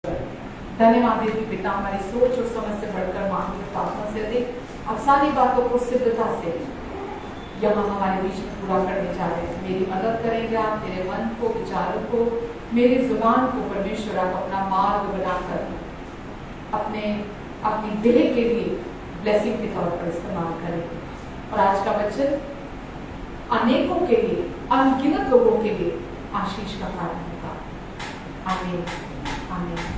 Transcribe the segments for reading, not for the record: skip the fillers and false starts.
धन्यवाद देवी पिता, हमारी सोच और समझ से बढ़कर मानवीय प्रार्थना से अधिक अफसानी बातों को सिद्धता से यहाँ हमारे बीच में पूरा करने जा रहे हैं। मेरी मदद करेंगे आप, मेरे मन को, विचारों को, मेरी जुबान को परमेश्वर आप अपना मार्ग बनाकर अपनी देह के लिए ब्लेसिंग के तौर पर इस्तेमाल करेंगे। और आज का वचन अनेकों के लिए, अनगिनत लोगों के लिए आशीष का कारण होगा। आमीन, आमीन।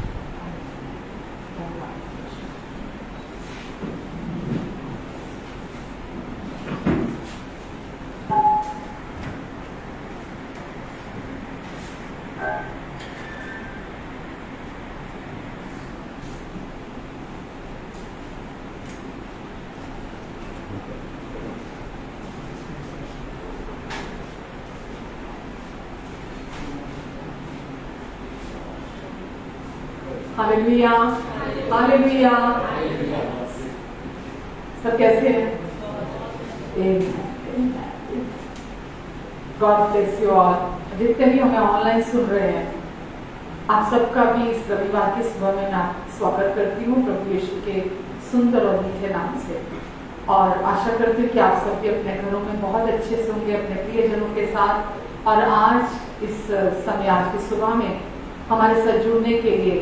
Hallelujah, hallelujah. सब कैसे हैं? God bless you all. जितने भी हमें ऑनलाइन सुन रहे हैं, आप सबका भी इस रविवार की सुबह में मैं स्वागत करती हूँ प्रभु यीशु के सुंदर और मीठे नाम से। और आशा करती हूँ कि आप सब भी अपने घरों में बहुत अच्छे से होंगे अपने प्रियजनों के साथ। और आज इस समय, आज की सुबह में हमारे साथ जुड़ने के लिए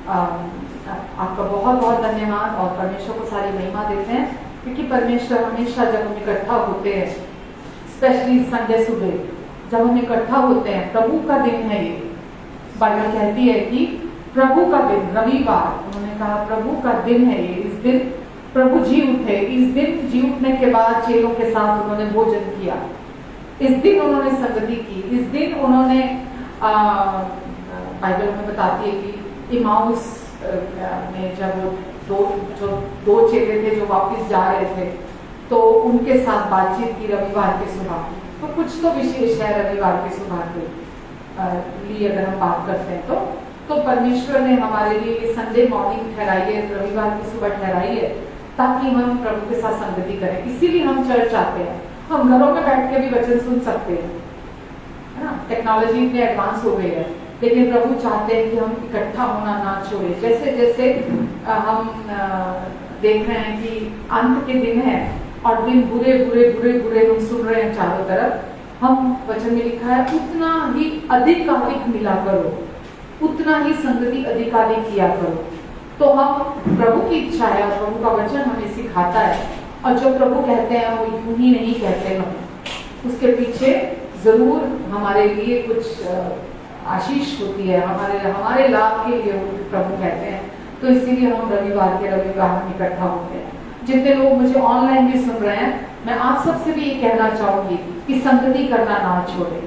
आपका बहुत बहुत धन्यवाद। और परमेश्वर को सारी महिमा देते हैं, क्योंकि परमेश्वर हमेशा जब हम इकट्ठा होते हैं, स्पेशली संडे सुबह जब हम इकट्ठा होते हैं, प्रभु का दिन है ये। बाइबल कहती है कि प्रभु का दिन, रविवार, उन्होंने कहा प्रभु का दिन है ये। इस दिन प्रभु जी उठे। इस दिन जी उठने के बाद चेलों के साथ उन्होंने भोजन किया। इस दिन उन्होंने संगति की। इस दिन उन्होंने बाइबल में बताती है कि इमाउस में जब दो चेले थे जो वापस जा रहे थे, तो उनके साथ बातचीत की रविवार के सुबह। तो कुछ तो विशेष है रविवार के सुबह के लिए अगर हम बात करते हैं तो परमेश्वर ने हमारे लिए ये संडे मॉर्निंग ठहराई है, रविवार की सुबह ठहराई है, ताकि हम प्रभु के साथ संगति करें। इसीलिए हम चर्च आते हैं। हम घरों में बैठ के भी वचन सुन सकते हैं, है ना। टेक्नोलॉजी इतनी एडवांस हो गई है, लेकिन प्रभु चाहते हैं कि हम इकट्ठा होना ना छोड़े। जैसे जैसे हम देख रहे हैं कि अंत के दिन है और दिन बुरे बुरे बुरे बुरे हम सुन रहे हैं चारों तरफ। हम वचन में लिखा है उतना ही अधिकाधिक मिला करो, उतना ही संगति अधिकाधिक किया करो। तो हम, प्रभु की इच्छा है और प्रभु का वचन हमें सिखाता है। और जो प्रभु कहते हैं वो यूं ही नहीं कहते हम, उसके पीछे जरूर हमारे लिए कुछ आशीष होती है, हमारे लाभ के लिए प्रभु कहते हैं। तो इसीलिए हम रविवार हम इकट्ठा होते हैं। जितने लोग मुझे ऑनलाइन भी सुन रहे हैं, मैं आप सबसे भी ये कहना चाहूंगी कि संगति करना ना छोड़े।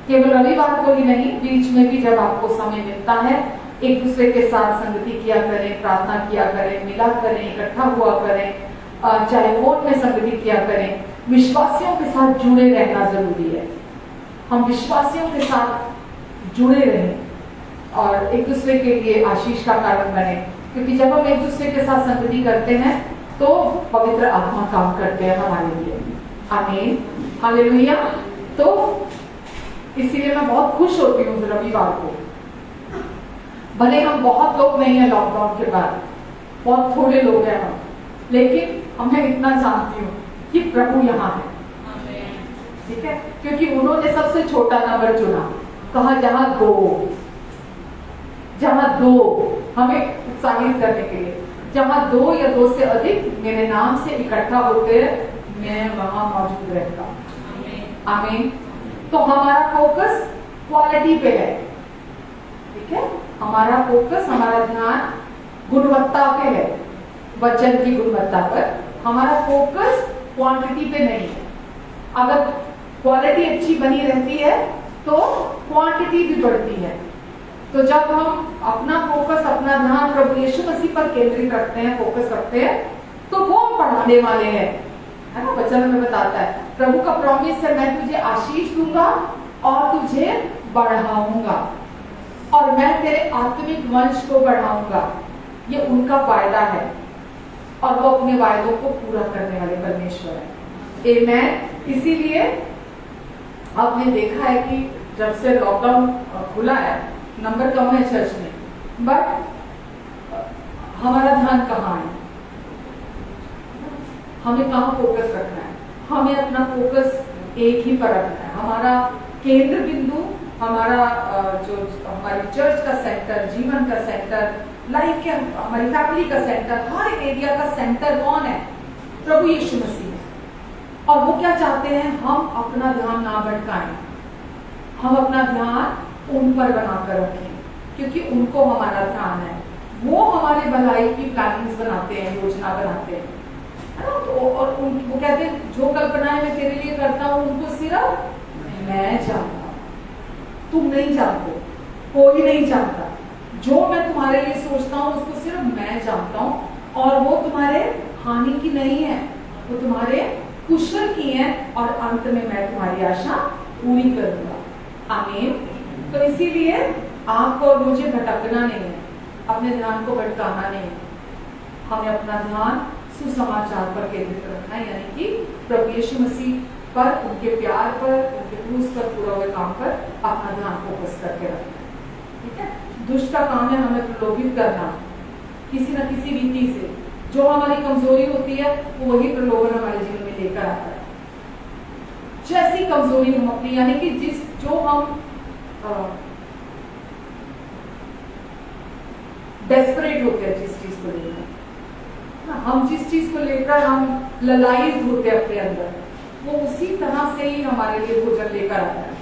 केवल रविवार को ही नहीं, बीच में भी जब आपको समय मिलता है, एक दूसरे के साथ संगति किया करें, प्रार्थना किया करें, मिला करें, इकट्ठा हुआ करें, चाहे वोट में संगति किया करें। विश्वासियों के साथ जुड़े रहना जरूरी है। हम विश्वासियों के साथ जुड़े रहें और एक दूसरे के लिए आशीष का कारण बने, क्योंकि जब हम एक दूसरे के साथ संगति करते हैं तो पवित्र आत्मा काम करते हैं हमारे लिए। आमीन, हालेलुया। तो इसीलिए मैं बहुत खुश होती हूँ रविवार को। भले हम बहुत लोग नहीं है लॉकडाउन के बाद, बहुत थोड़े लोग हैं हम, लेकिन मैं इतना जानती हूँ कि प्रभु यहाँ है। ठीक है, क्योंकि उन्होंने सबसे छोटा नंबर चुना। कहा जहां दो हमें उत्साहित करने के लिए, जहां 2 या 2 से अधिक मेरे नाम से इकट्ठा होते हैं, मैं वहां मौजूद रहता हूं। आमीन। तो हमारा फोकस क्वालिटी पे है। ठीक है, हमारा फोकस, हमारा ध्यान गुणवत्ता पे है, वचन की गुणवत्ता पर। हमारा फोकस क्वांटिटी पे नहीं है। अगर क्वालिटी अच्छी बनी रहती है तो क्वांटिटी भी बढ़ती है। तो जब हम अपना फोकस, अपना ध्यान प्रभु यीशु मसीह पर केंद्रित रखते हैं, फोकस रखते हैं, तो वो बढ़ाने वाले हैं, है ना। वचन में बताता है, प्रभु का प्रॉमिस है, मैं तुझे आशीष दूंगा और तुझे बढ़ाऊंगा और मैं तेरे आत्मिक वंश को बढ़ाऊंगा। ये उनका वायदा है और वो अपने वायदों को पूरा करने वाले परमेश्वर है। आमीन। इसीलिए आपने देखा है कि जब से लॉकडाउन खुला है, नंबर कम है चर्च में, बट हमारा ध्यान कहाँ है, हमें कहाँ फोकस रखना है, हमें अपना फोकस एक ही पर रखना है। हमारा केंद्र बिंदु, हमारा जो हमारी चर्च का सेंटर, जीवन का सेंटर, लाइफ के हमारी फैमिली का सेंटर, हर एरिया का सेंटर कौन है? प्रभु यीशु मसीह है। और वो क्या चाहते हैं? हम अपना ध्यान ना भटकाएं, हम अपना ध्यान उन पर बनाकर रखें, क्योंकि उनको हमारा ध्यान है। वो हमारे भलाई की प्लानिंग्स बनाते हैं, योजना बनाते हैं, है ना। तो और वो कहते हैं जो कल्पनाएं मैं तेरे लिए करता हूँ उनको सिर्फ मैं जानता हूँ, तुम नहीं जानते, कोई नहीं जानता। जो मैं तुम्हारे लिए सोचता हूँ उसको सिर्फ मैं जानता हूँ, और वो तुम्हारे हानि की नहीं है, वो तुम्हारे कुशल की है, और अंत में मैं तुम्हारी आशा पूरी करूंगा। आमीन। तो इसीलिए आपको और मुझे भटकना नहीं है, अपने ध्यान को भटकाना नहीं है, हमें अपना ध्यान सुसमाचार पर केंद्रित रखना है, यानी कि प्रभु यीशु मसीह पर, उनके प्यार पर, उनके क्रूस पर पूरा हुए काम पर अपना ध्यान फोकस करके रखना है। ठीक है। दुष्ट का काम है हमें प्रलोभित करना किसी न किसी रीति से। जो हमारी कमजोरी होती है वो वही प्रलोभन हमारे जीवन में लेकर आता है। जैसी कमजोरी हम अपनी, यानी कि जो हम डेस्परेट होते हैं जिस चीज को लेकर, हम जिस चीज को लेकर हम ललायित होते हैं अपने अंदर, वो उसी तरह से ही हमारे लिए भोजन लेकर आता है,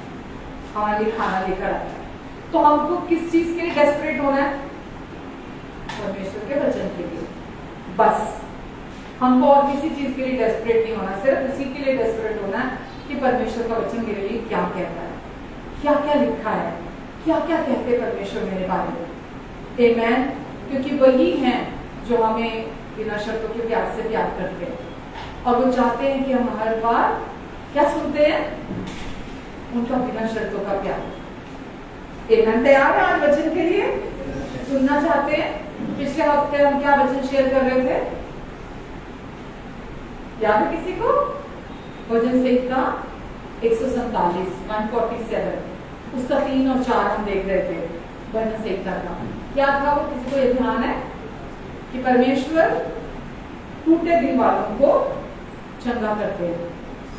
हमारे लिए खाना लेकर आता है। तो हमको किस चीज के लिए डेस्परेट होना है? परमेश्वर के वचन के लिए। बस हमको और किसी चीज के लिए डेस्परेट नहीं होना, सिर्फ उसी के लिए डेस्परेट होना है कि परमेश्वर का वचन मेरे लिए क्या कहता है, क्या क्या लिखा है, क्या क्या कहते परमेश्वर मेरे बारे में। आमीन। क्योंकि वही हैं जो हमें बिना शर्तों के प्यार से प्यार करते हैं, और वो चाहते हैं कि हम हर बार क्या सुनते हैं? उनका बिना शर्तों का प्यार। आमीन। तैयार है आज वचन के लिए? सुनना चाहते हैं? पिछले हफ्ते हम क्या वचन शेयर कर रहे थे, याद है किसी को? भजन संहिता 147 उसका 3 और 4 हम देख रहे थे। भजन संहिता का क्या था वो? किसी को ये ध्यान है कि परमेश्वर टूटे दिल वालों को चंगा करते हैं।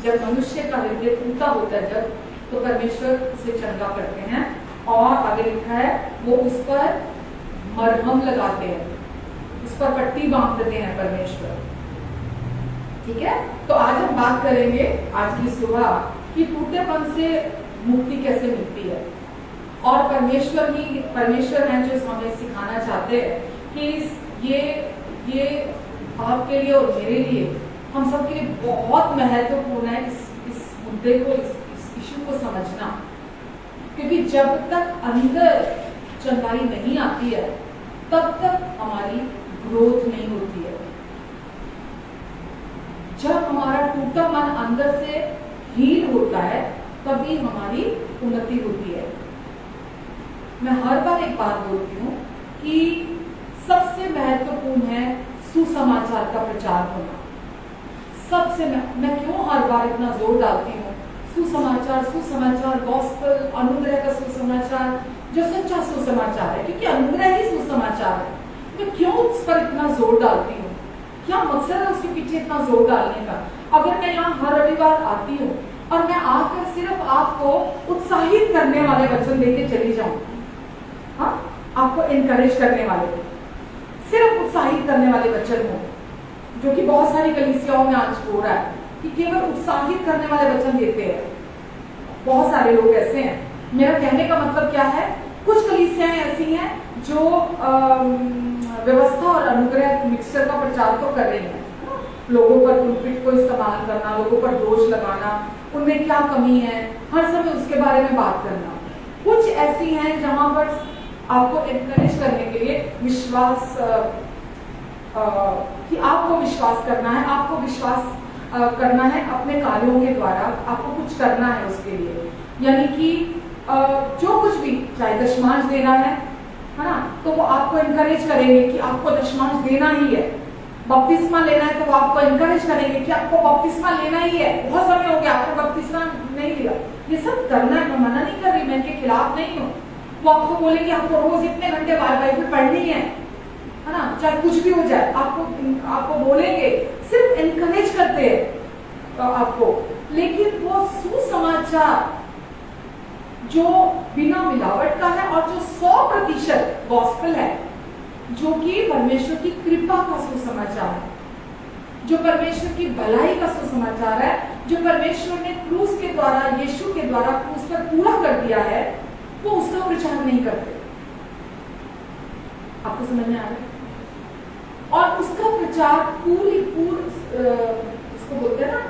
जब मनुष्य का हृदय टूटा होता है जब, तो परमेश्वर उसे चंगा करते हैं, और आगे लिखा है वो उस पर मरहम लगाते हैं, उस पर पट्टी बांधते हैं परमेश्वर। ठीक है। तो आज हम बात करेंगे आज की सुबह कि टूटेपन से मुक्ति कैसे मिलती है, और परमेश्वर है जो हमें सिखाना चाहते हैं कि ये आपके लिए और मेरे लिए, हम सबके लिए बहुत महत्वपूर्ण है इस मुद्दे को, इस इशू को समझना। क्योंकि जब तक अंदर चंगाई नहीं आती है तब तक हमारी ग्रोथ नहीं होती है। जब हमारा टूटा मन अंदर से हील होता है तभी हमारी उन्नति होती है। मैं हर बार एक बात बोलती हूँ कि सबसे महत्वपूर्ण है सुसमाचार का प्रचार होना। सबसे मैं क्यों हर बार इतना जोर डालती हूँ? सुसमाचार, गॉस्पेल, अनुग्रह का सुसमाचार, जो सच्चा सुसमाचार है, क्योंकि अनुग्रह ही सुसमाचार है। मैं क्यों उस पर इतना जोर डालती हूँ? क्या मकसद है उसके पीछे इतना जोर डालने का? अगर मैं यहाँ हर रविवार आती हूँ और मैं आकर सिर्फ आपको उत्साहित करने वाले वचन देके चली जाऊँ, हाँ, आपको इनकरेज करने वाले, सिर्फ उत्साहित करने वाले वचन हो, जो कि बहुत सारी कलीसियाओं में आज हो रहा है कि केवल उत्साहित करने वाले वचन देते हैं। बहुत सारे लोग ऐसे हैं। मेरा कहने का मतलब क्या है? कुछ कलीसियाएं ऐसी हैं जो व्यवस्था और अनुग्रह मिक्सचर का प्रचार तो कर रही हैं, लोगों पर पुलपिट को इस्तेमाल करना, लोगों पर दोष लगाना, उनमें क्या कमी है, हर समय उसके बारे में बात करना। कुछ ऐसी हैं जहां पर आपको एनकरेज करने के लिए विश्वास कि आपको विश्वास करना है, आपको विश्वास करना है अपने कार्यों के द्वारा, आपको कुछ करना है उसके लिए। यानी कि जो कुछ भी, चाहे दशमांश देना है ना, तो वो आपको इनकरेज करेंगे कि आपको दशमांश देना ही है। बपतिस्मा लेना है तो वो आपको इनकरेज करेंगे कि आपको बपतिस्मा लेना ही है। बहुत समय हो गया आपको बपतिस्मा नहीं लिया, ये सब करना है। मैं मना नहीं कर रही, मैं इनके खिलाफ नहीं हूँ, वो आपको बोलेंगे आपको रोज इतने घंटे बाइबल पढ़नी है ना, चाहे कुछ भी हो जाए, आपको बोलेंगे, सिर्फ एनकरेज करते हैं आपको। लेकिन वो सुसमाचार जो बिना मिलावट का है और जो 100% गॉस्पेल है, जो कि परमेश्वर की कृपा का सुसमाचार है, जो परमेश्वर की भलाई का सुसमाचार है, जो परमेश्वर ने क्रूस के द्वारा, यीशु के द्वारा क्रूस पर पूरा कर दिया है, वो उसका प्रचार नहीं करते। आपको समझ में आ रहा है? और उसका प्रचार इसको बोलते हैं ना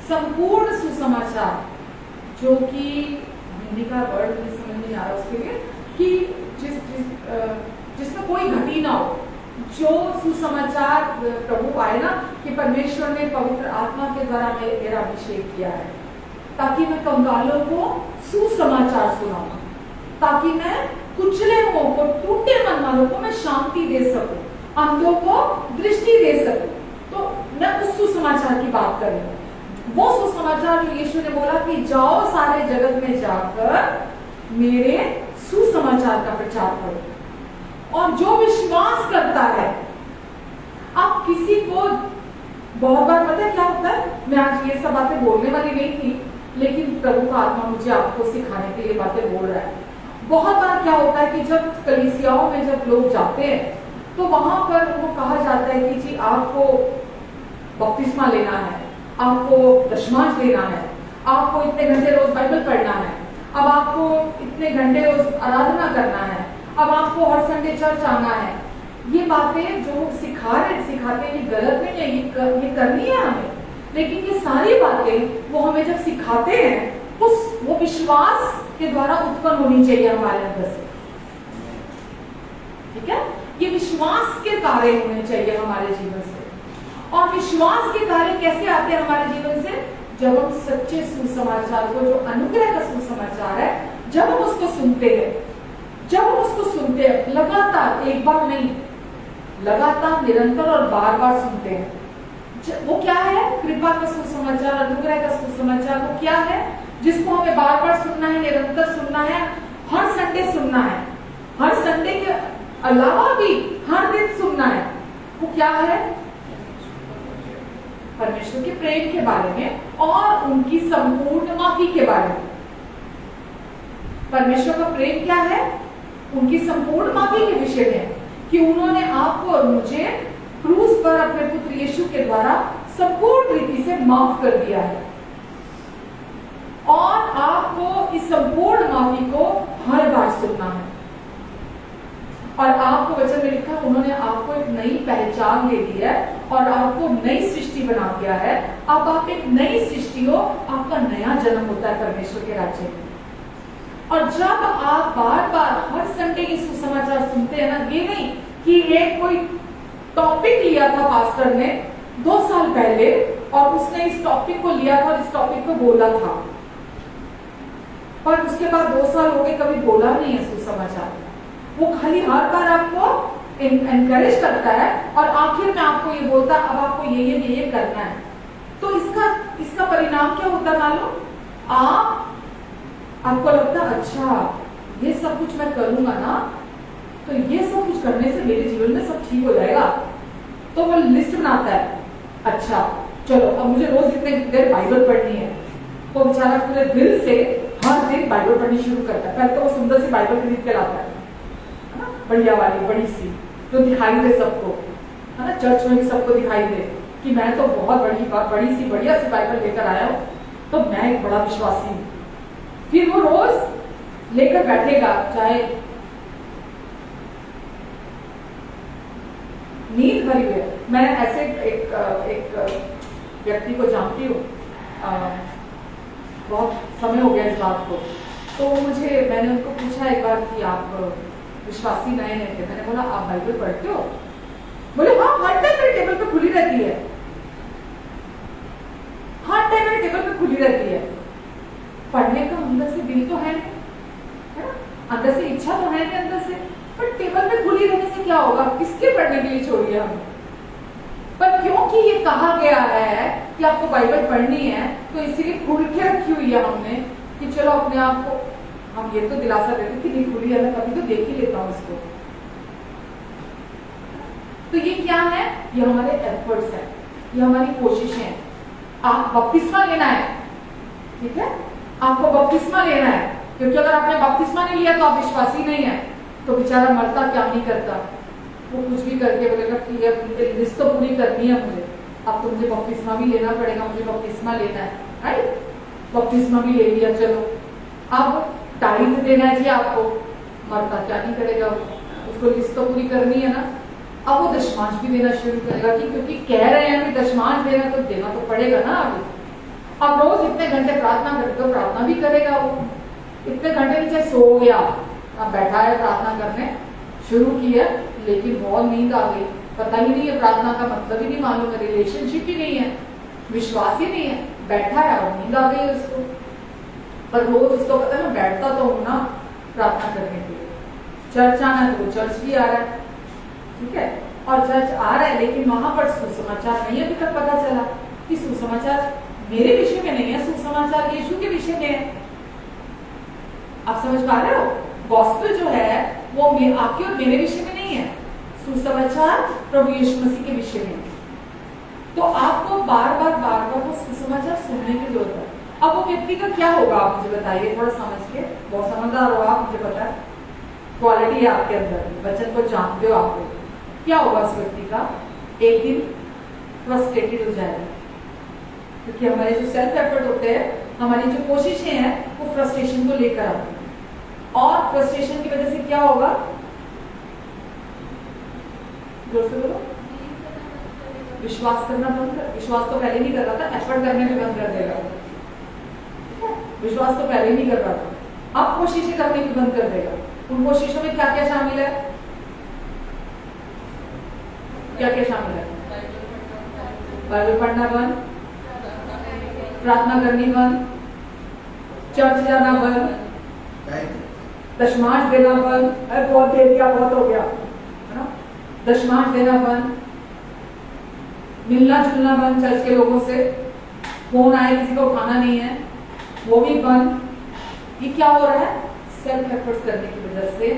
संपूर्ण सुसमाचार, जो कि हिंदी का वर्ड मुझे समझ नहीं आ रहा उसके लिए, कि जिसमें कोई घटी ना हो, जो सुसमाचार प्रभु आए ना कि परमेश्वर ने पवित्र आत्मा के द्वारा मेरा अभिषेक किया है, ताकि मैं कंगालों को सुसमाचार सुनाऊं, ताकि मैं कुचले मुंह को, टूटे मन वालों को मैं शांति दे सकूं, अंधों को दृष्टि दे सकूं। तो मैं उस सुसमाचार की बात कर रही हूँ, वो सुसमाचार जो यीशु ने बोला कि जाओ सारे जगत में जाकर मेरे सुसमाचार का प्रचार करो। और जो विश्वास करता है, आप किसी को, बहुत बार पता है क्या होता है, मैं आज ये सब बातें बोलने वाली नहीं थी, लेकिन प्रभु का आत्मा मुझे आपको सिखाने के लिए बातें बोल रहा है। बहुत बार क्या होता है कि जब कलीसियाओं में जब लोग जाते हैं तो वहां पर वो कहा जाता है कि जी आपको बपतिस्मा लेना है, आपको दशमांश देना है, आपको इतने घंटे रोज बाइबल पढ़ना है, अब आपको इतने घंटे रोज आराधना करना है, अब आपको हर संडे चर्च आना है। ये बातें जो सिखाते हैं ये गलत नहीं है, ये करनी है हमें, लेकिन ये सारी बातें वो हमें जब सिखाते हैं वो विश्वास के द्वारा उत्पन्न होनी चाहिए हमारे अंदर से, ठीक है? ये विश्वास के कार्य होने चाहिए हमारे जीवन से। और विश्वास के कार्य कैसे आते हैं हमारे जीवन से? जब हम सच्चे सुसमाचार को, जो अनुग्रह का सुसमाचार है, जब हम उसको सुनते हैं, लगातार, एक बार नहीं, लगातार, निरंतर और बार बार सुनते हैं। वो क्या है? कृपा का सुसमाचार, अनुग्रह का सुसमाचार। वो क्या है जिसको हमें बार बार सुनना है, निरंतर सुनना है, हर संडे सुनना है, हर संडे के अलावा भी हर दिन सुनना है? वो क्या है? परमेश्वर के प्रेम के बारे में और उनकी संपूर्ण माफी के बारे में। परमेश्वर का प्रेम क्या है? उनकी संपूर्ण माफी के विषय में, कि उन्होंने आपको और मुझे क्रूस पर अपने पुत्र यीशु के द्वारा संपूर्ण रीति से माफ कर दिया है। और आपको इस संपूर्ण माफी को हर बार सुनना है। और आपको वचन में लिखा, उन्होंने आपको एक नई पहचान दे दी है और आपको नई सृष्टि बना दिया है। अब आप एक नई सृष्टि हो, आपका नया जन्म होता है परमेश्वर के राज्य में। और जब आप बार बार हर संडे की सुसमाचार सुनते हैं ना, ये नहीं कि एक कोई टॉपिक लिया था पास्टर ने 2 साल पहले और उसने इस टॉपिक को लिया था और इस टॉपिक को बोला था, पर उसके बाद 2 साल हो गए, कभी बोला नहीं है सुसमाचार। वो खाली हर बार आपको एनकरेज करता है और आखिर में आपको ये बोलता है अब आपको ये करना है। तो इसका परिणाम क्या होता है मालूम? आपको लगता है अच्छा ये सब कुछ मैं करूंगा ना, तो ये सब कुछ करने से मेरे जीवन में सब ठीक हो जाएगा। तो वो लिस्ट बनाता है, अच्छा चलो अब मुझे रोज इतने देर बाइबल पढ़नी है। वो बेचारा पूरे दिल से हर दिन बाइबल पढ़नी शुरू करता है। पहले तो वो सुंदर सी बाइबल खरीद के लाता है ना, बढ़िया वाली, बड़ी सी, जो दिखाई दे सबको, है ना, चर्च में भी सबको दिखाई दे कि मैं तो बहुत बड़ी सी बढ़िया सी बाइबल लेकर आया हूँ, तो मैं एक बड़ा विश्वासी हूँ। फिर वो रोज लेकर बैठेगा, चाहे नींद भरी हुई। मैं ऐसे एक व्यक्ति को जानती हूँ, बहुत समय हो गया इस बात को। तो मैंने उनको पूछा एक बार कि आप विश्वासी नए थे। मैंने बोला आप बाइबल पढ़ते हो? बोले हाँ, हर टाइम मेरे टेबल पे खुली रहती है, हर टाइम मेरे टेबल पे खुली रहती है। पढ़ने का अंदर से दिल तो है ना, अंदर से इच्छा तो है नहीं अंदर से, पर टेबल पे खुली रहने से क्या होगा? किसके पढ़ने के लिए छोड़िए हम। पर क्योंकि ये कहा गया है कि आपको बाइबल पढ़नी है, तो इसीलिए खुल के रखी हुई है हमने कि चलो अपने आप को हम ये तो दिलासा देते कि नहीं खुली है, मैं कभी तो देख ही लेता हूँ इसको। तो ये क्या है? ये हमारे एफर्ट्स है, ये हमारी कोशिशें हैं। आप बपतिस्मा लेना है, ठीक है, आपको बपतिस्मा लेना है, क्योंकि अगर आपने बपतिस्मा नहीं लिया तो आप विश्वासी नहीं है। तो बेचारा मरता क्या नहीं करता, वो कुछ भी करके बोलेगा कि ये लिस्ट तो पूरी करनी है मुझे, अब तो मुझे बपतिस्मा भी लेना पड़ेगा, मुझे बपतिस्मा लेना है, राइट? बपतिस्मा भी ले लिया, चलो अब टाइम देना है जी आपको, मरता क्या नहीं करेगा, उसको लिस्ट तो पूरी करनी है ना। अब वो दशमांश भी देना शुरू करेगा कि क्योंकि कह रहे हैं कि दशमांश देना तो देना तो पड़ेगा ना। अब रोज इतने घंटे प्रार्थना करते तो प्रार्थना भी करेगा वो, इतने घंटे नीचे सो गया, अब बैठा है प्रार्थना करने शुरू की है, लेकिन बहुत नींद आ गई, पता ही नहीं है प्रार्थना का मतलब ही नहीं मालूम है, रिलेशनशिप ही नहीं है, विश्वास ही नहीं है, बैठा है और नींद आ गई उसको। पर रोज उसको पता है मैं बैठता तो हूँ ना प्रार्थना करने के लिए, चर्च आना है तो वो चर्च भी आ रहा है, ठीक है, और चर्च आ रहा है, लेकिन वहां पर सुसमाचार नहीं अभी तक पता चला कि सुसमाचार मेरे विषय में नहीं है, सुसमाचार यीशु के विषय में है। आप समझ पा रहे हो? गॉस्पेल जो है वो आपके और मेरे विषय में नहीं है, सुसमाचार प्रभु यीशु मसीह के विषय में। तो आपको बार बार वो सुसमाचार सुनने की जरूरत है। अब वो व्यक्ति का क्या होगा आप मुझे बताइए, थोड़ा समझ के, बहुत समझदार हो आप, मुझे पता है, क्वालिटी है आपके अंदर, वचन को जानते हो आप लोग, क्या होगा उस व्यक्ति का? एक दिन फ्रस्ट्रेटेड हो जाएगा, क्योंकि हमारे जो सेल्फ एफर्ट होते हैं, हमारी जो कोशिशें हैं, वो फ्रस्ट्रेशन को लेकर आती है, और फ्रस्ट्रेशन की वजह से क्या होगा? जोर से बोलो। विश्वास करना बंद कर, विश्वास तो पहले नहीं कर रहा था, एफर्ट करने में बंद कर देगा। विश्वास तो पहले नहीं कर रहा था, अब कोशिशें करने की बंद कर देगा। उन कोशिशों में क्या क्या शामिल है? क्या क्या शामिल है? बाइबल पढ़ना बंद, प्रार्थना करनी बंद, चर्च जाना बंद, दशमांश देना बंद, अरे बहुत दे दिया, बहुत हो गया, है ना? दशमांश देना बंद, मिलना जुलना बंद चर्च के लोगों से, फोन आए किसी को उठाना नहीं है वो भी बंद। ये क्या हो रहा है? सेल्फ एफर्ट्स करने की वजह से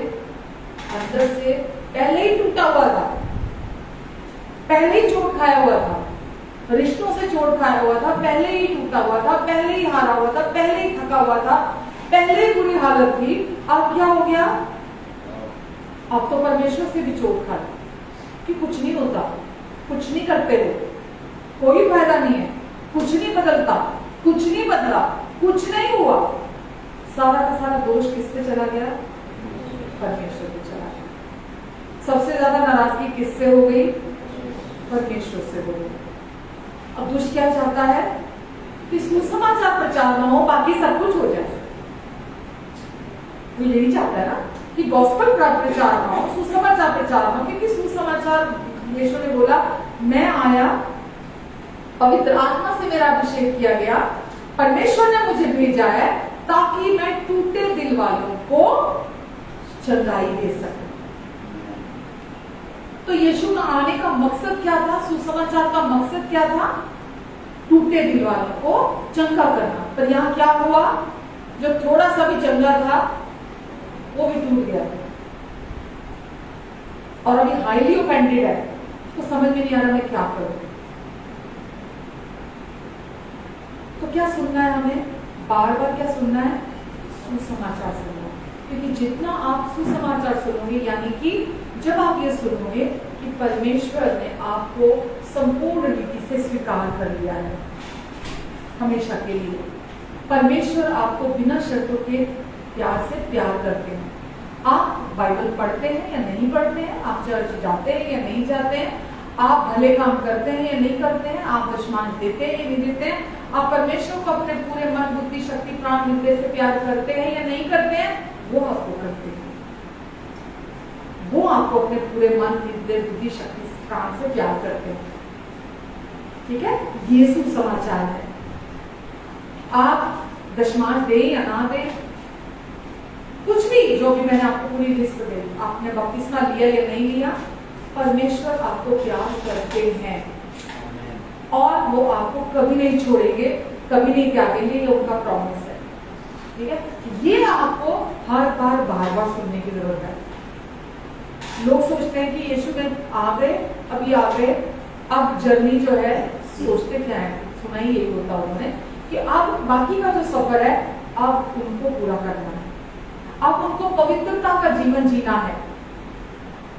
अंदर से पहले ही टूटा हुआ था, पहले ही चोट खाया हुआ था, रिश्तों से चोट खाया हुआ था, पहले ही टूटा हुआ था, पहले ही हारा हुआ था, पहले ही थका हुआ था, पहले ही बुरी हालत थी। अब क्या हो गया? अब तो परमेश्वर से भी चोट खा कि कुछ नहीं होता, कुछ नहीं करते हो, कोई फायदा नहीं है, कुछ नहीं बदलता, कुछ नहीं बदला, कुछ नहीं हुआ। सारा का सारा दोष किस पे चला गया? परमेश्वर पे चला गया। सबसे ज्यादा नाराजगी किससे हो गई? परमेश्वर से हो गई। अब दुष्ट क्या चाहता है? कि सुसमाचार प्रचार न हो, बाकी सब कुछ हो जाए। वो यही चाहता है ना कि गॉस्पेल प्रचार न हो, सुसमाचार प्रचार न हो, क्योंकि सुसमाचार यीशु ने बोला मैं आया, पवित्र आत्मा से मेरा अभिषेक किया गया, परमेश्वर ने मुझे भेजा है ताकि मैं टूटे दिल वालों को चंगाई दे सकूं। तो यीशु का आने का मकसद क्या था? सुसमाचार का मकसद क्या था? टूटे दिल वालों को चंगा करना। पर यहां क्या हुआ? जो थोड़ा सा भी चंगा था वो भी टूट गया, और अभी हाईली ऑफेंडेड है, उसको समझ में नहीं आ रहा मैं क्या करूं। तो क्या सुनना है हमें? बार बार क्या सुनना है? सुसमाचार सुनना। क्योंकि जितना आप सुसमाचार सुनोगे, यानी कि जब आप ये सुनोगे कि परमेश्वर ने आपको संपूर्ण रीति से स्वीकार कर लिया है हमेशा के लिए, परमेश्वर आपको बिना शर्तों के प्यार से प्यार करते हैं। आप बाइबल पढ़ते हैं या नहीं पढ़ते हैं, आप चर्च जाते हैं या नहीं जाते हैं, आप भले काम करते हैं या नहीं करते हैं, आप दशमांश देते हैं या नहीं देते हैं, आप परमेश्वर को अपने पूरे मन बुद्धि शक्ति प्राण हृदय से प्यार करते हैं या नहीं करते हैं, वो आपको करते हैं। वो आपको अपने पूरे मन हृदय बुद्धि शक्ति प्राण से प्यार करते हैं। ठीक है, ये सुसमाचार है। आप दशमांश दें या ना दें, कुछ भी, जो भी मैंने आपको पूरी लिस्ट दी, आपने बपतिस्मा लिया या नहीं लिया, परमेश्वर आपको प्यार करते हैं और वो आपको कभी नहीं छोड़ेंगे, कभी नहीं त्यागेंगे, ये उनका प्रॉमिस है। ठीक है, ये आपको हर बार बार बार सुनने की जरूरत है। लोग सोचते हैं कि यीशु में आ गए, अभी आ गए, अब जर्नी जो है, सोचते क्या है, सुना ही यही होता उन्होंने कि अब बाकी का जो सफर है अब उनको पूरा करना है, अब उनको पवित्रता का जीवन जीना है,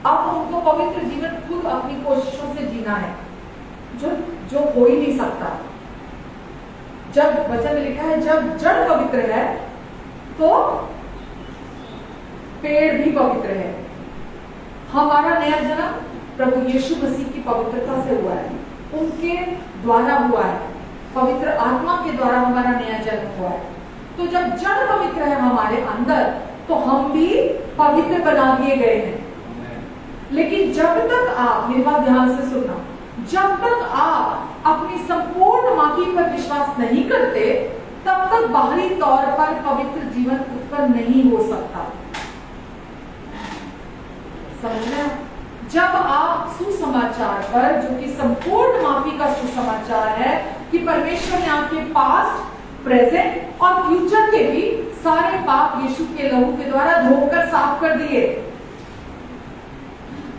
अब उनको पवित्र जीवन खुद अपनी कोशिशों से जीना है, जो हो ही नहीं सकता। जब वचन में लिखा है जब जड़ पवित्र है तो पेड़ भी पवित्र है। हमारा नया जन्म प्रभु यीशु मसीह की पवित्रता से हुआ है, उनके द्वारा हुआ है, पवित्र आत्मा के द्वारा हमारा नया जन्म हुआ है। तो जब जड़ पवित्र है हमारे अंदर तो हम भी पवित्र बना दिए गए हैं। लेकिन जब तक आप, मेरी बात ध्यान से सुनना, जब तक आप अपनी संपूर्ण माफी पर विश्वास नहीं करते तब तक बाहरी तौर पर पवित्र जीवन उत्पन्न नहीं हो सकता। समझ रहे हैं? जब आप सुसमाचार पर, जो कि संपूर्ण माफी का सुसमाचार है कि परमेश्वर ने आपके पास्ट, प्रेजेंट और फ्यूचर के भी सारे पाप यीशु के लहू के द्वारा धोकर साफ कर दिए,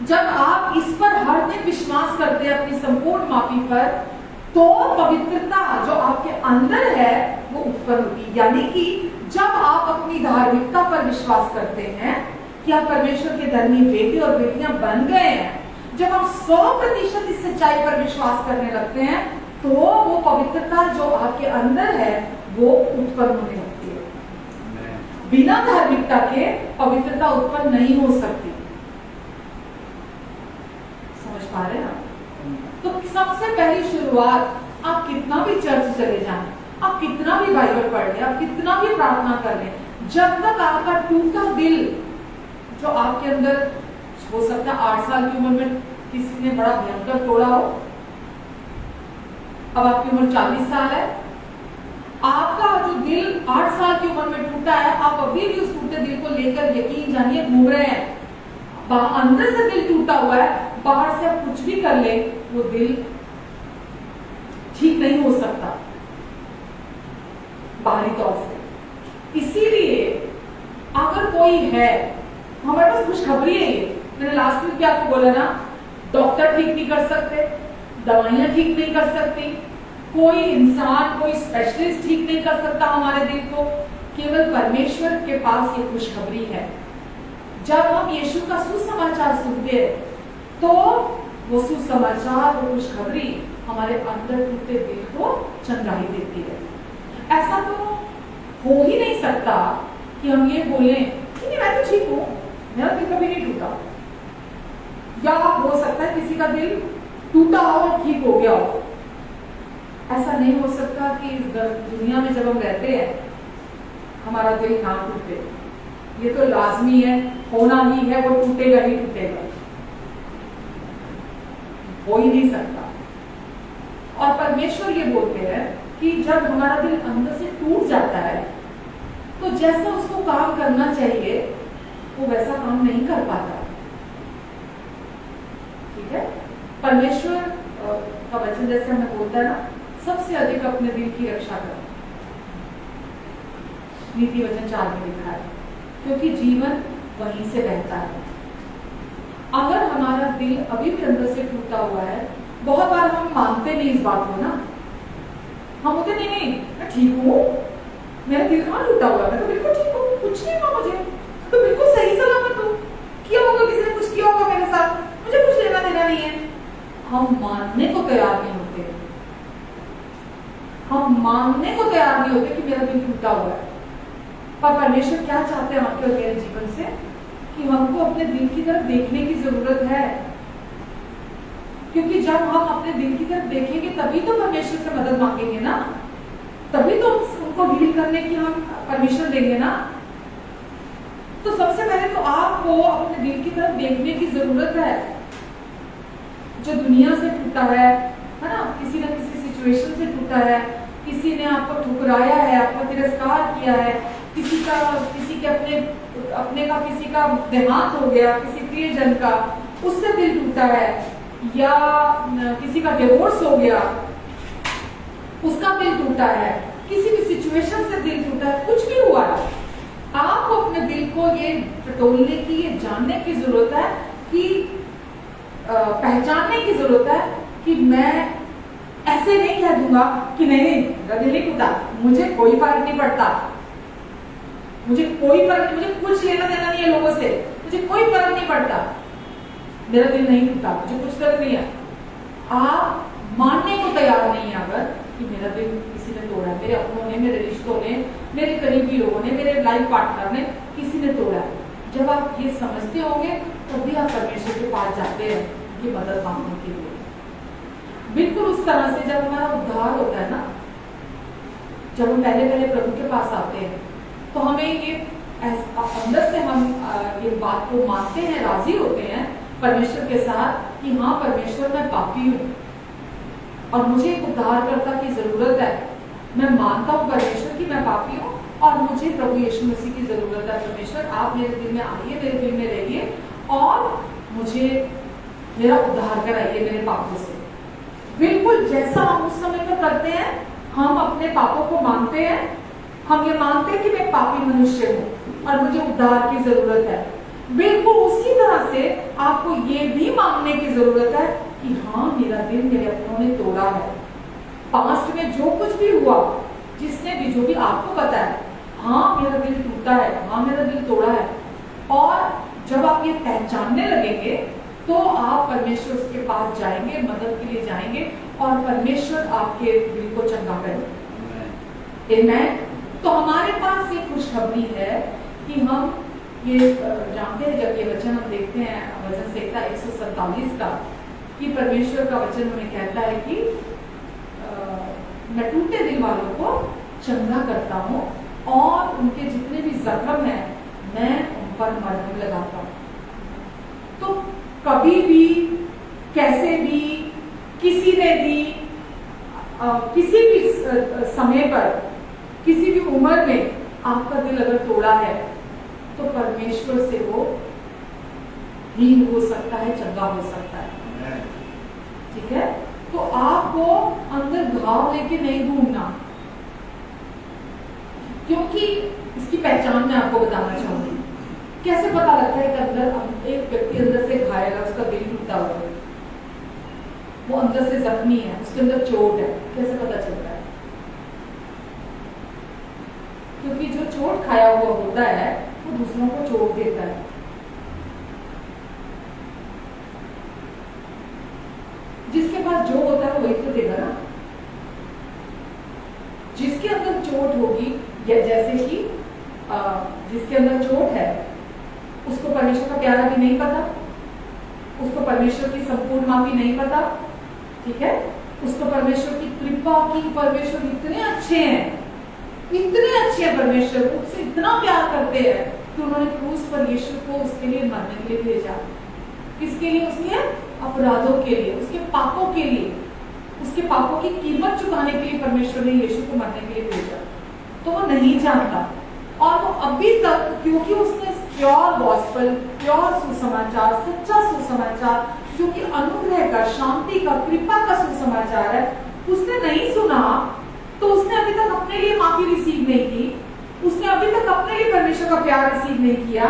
जब आप इस पर हर दिन विश्वास करते हैं अपनी संपूर्ण माफी पर, तो पवित्रता जो आपके अंदर है वो उत्पन्न होगी। यानी कि जब आप अपनी धार्मिकता पर विश्वास करते हैं कि आप परमेश्वर के धर्मी बेटे और बेटियां बन गए हैं, जब आप 100% इस सच्चाई पर विश्वास करने लगते हैं तो वो पवित्रता जो आपके अंदर है वो उत्पन्न होने लगती है। बिना धार्मिकता के पवित्रता उत्पन्न नहीं हो सकती। समझ पा रहे हैं आप? तो सबसे पहली शुरुआत, आप कितना भी चर्च चले जाएं, आप कितना भी बाइबल पढ़ लें, आप कितना भी प्रार्थना कर लें, जब तक आपका टूटा दिल जो आपके अंदर हो सकता है 8 साल की उम्र में किसी ने बड़ा भयंकर तोड़ा हो, अब आपकी उम्र 40 साल है, आपका जो दिल 8 साल की उम्र में टूटा है, आप अभी भी उस टूटे दिल को लेकर यकीन जानिए घूम रहे हैं। अंदर से दिल टूटा हुआ है, बाहर से आप कुछ भी कर ले वो दिल ठीक नहीं हो सकता बाहरी तौर से। इसीलिए अगर कोई है, हमारे पास खुशखबरी है ये, मैंने लास्ट वीक भी आपको बोला ना, डॉक्टर ठीक नहीं कर सकते, दवाइयां ठीक नहीं कर सकती, कोई इंसान, कोई स्पेशलिस्ट ठीक नहीं कर सकता हमारे दिल को, केवल परमेश्वर के पास ये खुशखबरी है। जब हम यीशु का सुसमाचार सुनते हैं तो वो सुसमाचार, वो खुशखबरी हमारे अंदर टूटे दिल को चंगाई देती है। ऐसा तो हो ही नहीं सकता कि हम ये बोलें कि मैं तो ठीक हूं, मेरा दिल कभी नहीं टूटा। या हो सकता है किसी का दिल टूटा हो और ठीक हो गया हो। ऐसा नहीं हो सकता कि इस दुनिया में जब हम रहते हैं हमारा दिल ना टूटे। ये तो लाजमी है, होना ही है, वो टूटेगा ही टूटेगा, हो ही नहीं सकता। और परमेश्वर ये बोलते हैं कि जब हमारा दिल अंदर से टूट जाता है तो जैसा उसको काम करना चाहिए वो वैसा काम नहीं कर पाता। ठीक है, परमेश्वर का वचन जैसे हमें बोलता है ना, सबसे अधिक अपने दिल की रक्षा करो, नीति वचन 4 में लिखा है, क्योंकि जीवन वहीं से बहता है। अगर हमारा दिल अभी भी अंदर से टूटा हुआ है, बहुत बार हम मानते नहीं इस बात को ना, हम बोलते नहीं मैं ठीक हूँ, मेरा दिल कहाँ टूटा हुआ है, मैं तो बिल्कुल ठीक हूँ, कुछ नहीं हुआ मुझे, तो बिल्कुल सही सलामत हूँ, किया होगा किसी ने कुछ किया होगा मेरे साथ, मुझे कुछ लेना देना नहीं है। हम मानने को तैयार नहीं होते, हम मानने को तैयार नहीं होते कि मेरा दिल टूटा हुआ है। पर परमेश्वर क्या चाहते हैं आपके और मेरे जीवन से, कि हमको अपने दिल की तरफ देखने की जरूरत है, क्योंकि जब हम अपने दिल की तरफ देखेंगे तभी तो परमेश्वर से मदद मांगेंगे ना, तभी तो उनको डील करने की हम परमिशन देंगे ना। तो सबसे पहले तो आपको अपने दिल की तरफ देखने की जरूरत है। जो दुनिया से टूटा है ना, किसी न किसी सिचुएशन से टूटा है, किसी ने आपको ठुकराया है, आपको तिरस्कार किया है, किसी के अपने का किसी का देहांत हो गया, किसी प्रियजन का, उससे दिल टूटा है, या किसी का डिवोर्स हो गया, उसका दिल टूटा है, किसी भी सिचुएशन से दिल टूटा है, कुछ भी हुआ है, आपको अपने दिल को ये टटोलने की, ये जानने की जरूरत है कि पहचानने की जरूरत है कि मैं ऐसे नहीं कह दूंगा कि नहीं नहीं मेरा दिल नहीं टूटा, मुझे कोई फर्क नहीं पड़ता, मुझे कोई फर्क नहीं, मुझे कुछ लेना देना नहीं है लोगों से, मुझे कोई फर्क नहीं पड़ता, मेरा दिल नहीं टूटा, मुझे कुछ फर्क नहीं है। आप मानने को तैयार नहीं है अगर कि मेरा दिल किसी ने तोड़ा है, मेरे अपनों ने, मेरे रिश्तों ने, मेरे करीबी लोगों ने, मेरे लाइफ पार्टनर ने, किसी ने तोड़ा है। जब आप ये समझते होंगे तभी आप परमेश्वर के पास जाते हैं कि मदद मांगने के लिए। बिल्कुल उस तरह से जब हमारा उद्धार होता है ना, जब हम पहले पहले प्रभु के पास आते हैं तो हमें ये अंदर से हम ये बात को मानते हैं, राजी होते हैं परमेश्वर के साथ कि हाँ परमेश्वर मैं पापी हूँ और मुझे एक उद्धारकर्ता की जरूरत है। मैं मानता हूँ परमेश्वर की मैं पापी हूँ और मुझे प्रभु यीशु मसीह की जरूरत है। परमेश्वर आप मेरे दिल में आइए, मेरे दिल में रहिए और मुझे मेरा उद्धार कराइए मेरे पापों से। बिल्कुल जैसा हम उस समय में करते हैं, हम अपने पापों को मानते हैं, हम ये मानते हैं कि मैं पापी मनुष्य हूँ और मुझे उद्धार की जरूरत है। बिल्कुल उसी तरह से आपको ये भी मानने की जरूरत है कि हाँ मेरा दिल मेरे अपनों ने तोड़ा है। पास्ट में जो कुछ भी हुआ, जिसने भी जो भी आपको पता है, हाँ मेरा दिल टूटा है, हाँ मेरा दिल तोड़ा है। और जब आप ये पहचानने लगेंगे तो आप परमेश्वर के पास जाएंगे, मदद के लिए जाएंगे और परमेश्वर आपके दिल को चंगा करेंगे। आमीन। तो हमारे पास ये खुशखबरी है कि हम ये जानते हैं, जब ये वचन हम देखते हैं वचन संहिता 147 का, कि परमेश्वर का वचन हमें कहता है कि मैं टूटे दिल वालों को चंगा करता हूँ और उनके जितने भी जख्म हैं मैं उन पर मरहम लगाता हूँ। तो कभी भी, कैसे भी, किसी ने भी, किसी भी समय पर, किसी भी उम्र में आपका दिल अगर तोड़ा है तो परमेश्वर से वो हील हो सकता है, चंगा हो सकता है। ठीक है, तो आपको अंदर घाव लेके नहीं घूमना, क्योंकि इसकी पहचान मैं आपको बताना चाहूंगी। कैसे पता लगता है कि अंदर एक व्यक्ति अंदर से घायल है, उसका दिल टूटा हुआ है, वो अंदर से जख्मी है, उसके अंदर चोट है, कैसे पता चलता है? क्योंकि जो चोट खाया हुआ होता है वो दूसरों को चोट देता है। जिसके पास जो होता है वही तो देगा ना। जिसके अंदर चोट होगी, या जैसे कि जिसके अंदर चोट है उसको परमेश्वर का प्यारा भी नहीं पता, उसको परमेश्वर की संपूर्ण माफी नहीं पता। ठीक है, उसको परमेश्वर की कृपा की, परमेश्वर इतने अच्छे हैं, इतने अच्छे हैं परमेश्वर, उससे इतना प्यार करते हैं कि उन्होंने क्रूस पर यीशु को उसके लिए मरने के लिए भेजा। किसके लिए? उसके अपराधों के लिए, उसके पापों के लिए, उसके पापों की कीमत चुकाने के लिए परमेश्वर ने यीशु को मरने के लिए भेजा। तो वो नहीं जानता और वो अभी तक, क्योंकि उसने प्योर गॉस्पेल, प्योर सुसमाचार, सच्चा सुसमाचार जो कि अनुग्रह का, शांति का, कृपा का सुसमाचार है, उसने नहीं सुना, तो उसने अभी तक अपने लिए माफी रिसीव नहीं की, उसने अभी तक अपने लिए परमेश्वर का प्यार रिसीव नहीं किया,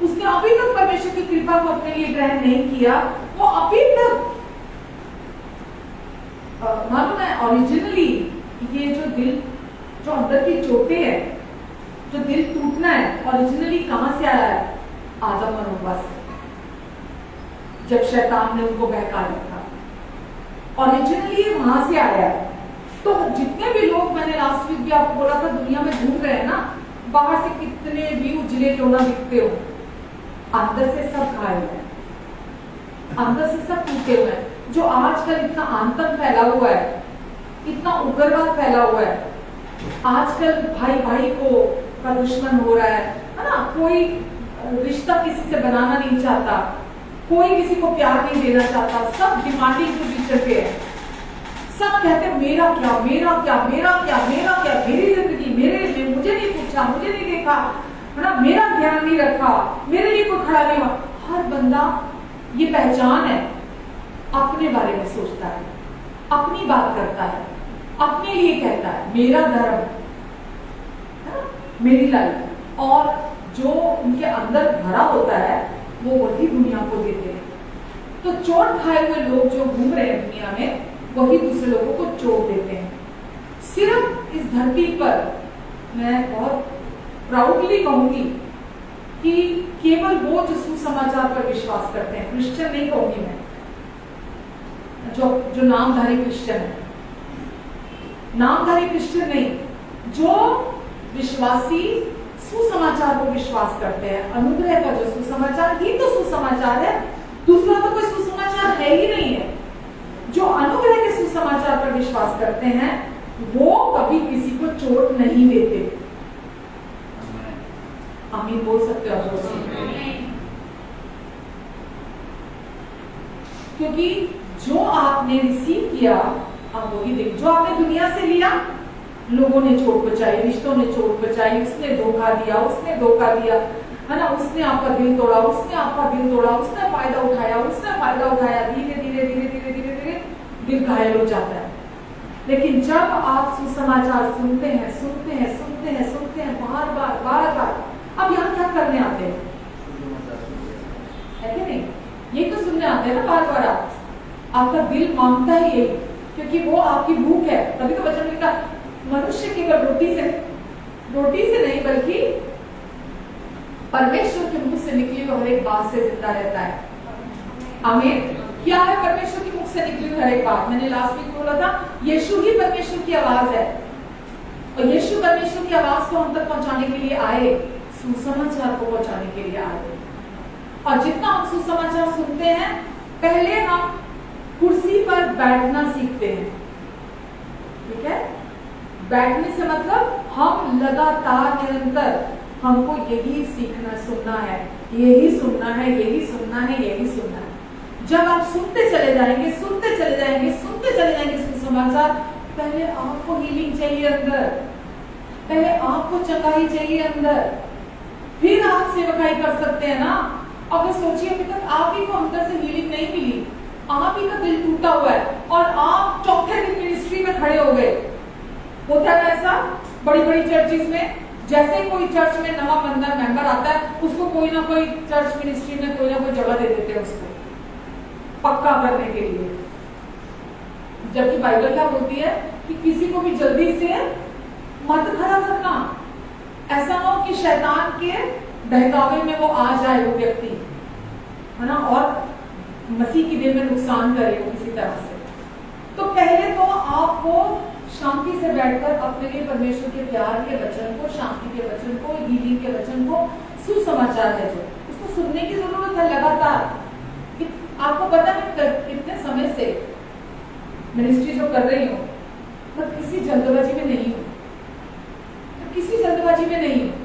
उसने अभी तक परमेश्वर की कृपा को अपने लिए ग्रहण नहीं किया। वो अभी तक मालूम है ओरिजिनली ये जो दिल, जो अंदर की चोटें हैं, जो दिल टूटना है, ओरिजिनली कहां से आया है? आदम और हव्वा से, जब शैतान ने उनको बहकाया था, ओरिजिनली वहां से आया है। तो जितने भी लोग, मैंने लास्ट वीक भी आपको बोला था, दुनिया में घूम रहे हैं ना, बाहर से कितने भी उजले टोना दिखते हो, अंदर से सब घायल है, अंदर से सब टूटे हुए हैं। जो आजकल इतना आतंक फैला हुआ है, इतना उग्रवाद फैला हुआ है, आजकल भाई भाई को का दुश्मन हो रहा है ना, कोई रिश्ता किसी से बनाना नहीं चाहता, कोई किसी को प्यार नहीं देना चाहता, सब डिमांडिंग पोजीशन पे है, सब कहते हैं मेरा क्या, मेरा क्या, मेरा क्या, मेरा क्या, मेरी जिंदगी, मेरे लिए, मुझे नहीं पूछा, मुझे नहीं देखा, है ना, मेरा ध्यान नहीं रखा, मेरे लिए कोई खड़ा नहीं हुआ। हर बंदा, ये पहचान है, अपने बारे में सोचता है, अपनी बात करता है, अपने लिए कहता है, मेरा धर्म, मेरी लाइफ, और जो उनके अंदर भरा होता है वो वही दुनिया को देते हैं। तो चोट खाए हुए लोग जो घूम रहे हैं दुनिया में, वही दूसरे लोगों को चोट देते हैं। सिर्फ इस धरती पर मैं बहुत प्राउडली कहूंगी कि केवल वो जो सुसमाचार पर विश्वास करते हैं, क्रिश्चियन नहीं कहूंगी मैं, जो नामधारी क्रिश्चियन है, नामधारी क्रिश्चियन नहीं, जो विश्वासी सुसमाचार को विश्वास करते हैं, अनुग्रह का जो सुसमाचार, ही तो सुसमाचार है, दूसरा तो कोई सुसमाचार है ही नहीं है। जो अनुग्रह के सुसमाचार पर विश्वास करते हैं वो कभी किसी को चोट नहीं देते। आमीन बोल सकते हो? क्योंकि जो आपने रिसीव किया आप वही देख, जो आपने दुनिया से लिया, लोगों ने चोट पहुंचाई, रिश्तों ने चोट पहुंचाई, उसने धोखा दिया, उसने धोखा दिया, है ना, उसने आपका दिल तोड़ा, उसने आपका दिल तोड़ा, उसने फायदा उठाया, धीरे धीरे धीरे धीरे धीरे धीरे दिल घायल हो जाता है। लेकिन जब आप सुसमाचार सुनते हैं बार, अब यहाँ क्या करने आते हैं? है कि नहीं? ये तो सुनने आते हैं ना बार आपका दिल मांगता है यही, क्योंकि वो आपकी भूख है। तभी तो वचन लिखा, मनुष्य केवल रोटी से नहीं बल्कि परमेश्वर के मुख से निकली हुई हर एक बात से जिंदा रहता है। आमीन। क्या है परमेश्वर के मुख से निकली हुई हर एक बात? मैंने लास्ट वीक बोला था, यीशु ही परमेश्वर की आवाज है, और यीशु परमेश्वर की आवाज को हम तक पहुंचाने के लिए आए, सुसमाचार को पहुंचाने के लिए आए। और जितना हम सुसमाचार सुनते हैं, पहले हम कुर्सी पर बैठना सीखते हैं। ठीक है? बैठने से मतलब हम लगातार निरंतर हमको यही सीखना सुनना है, यही सुनना है, यही सुनना है, यही सुनना है। जब आप सुनते चले जाएंगे सुसमाचार, पहले आपको हीलिंग चाहिए अंदर, पहले आपको चंगाई चाहिए अंदर, फिर आप सेवकाई कर सकते हैं ना। अगर सोचिए अभी तक आप ही को अंदर से हीलिंग नहीं मिली, आप ही का दिल टूटा हुआ है और आप चौथे दिन मिनिस्ट्री में खड़े हो गए। होता है ऐसा बड़ी बड़ी चर्चिज में, जैसे कोई चर्च में नवा बंदा मेंबर आता है, उसको कोई ना कोई चर्च मिनिस्ट्री में कोई ना कोई जगह दे देते हैं उसको पक्का करने के लिए। जबकि बाइबल क्या बोलती है कि किसी को भी जल्दी से मत खड़ा करना, ऐसा ना हो कि शैतान के बहकावे में वो आ जाए वो व्यक्ति, है ना, और मसीह की देह में नुकसान करे वो किसी तरह से। तो पहले तो आपको शांति से बैठकर अपने लिए परमेश्वर के प्यार के वचन को, शांति के वचन को, हीलिंग के वचन को, सुसमाचार है जो, उसको सुनने की जरूरत है लगातार। आपको पता है कितने समय से मिनिस्ट्री जो कर रही हूँ, मैं किसी जल्दबाजी में नहीं हूँ,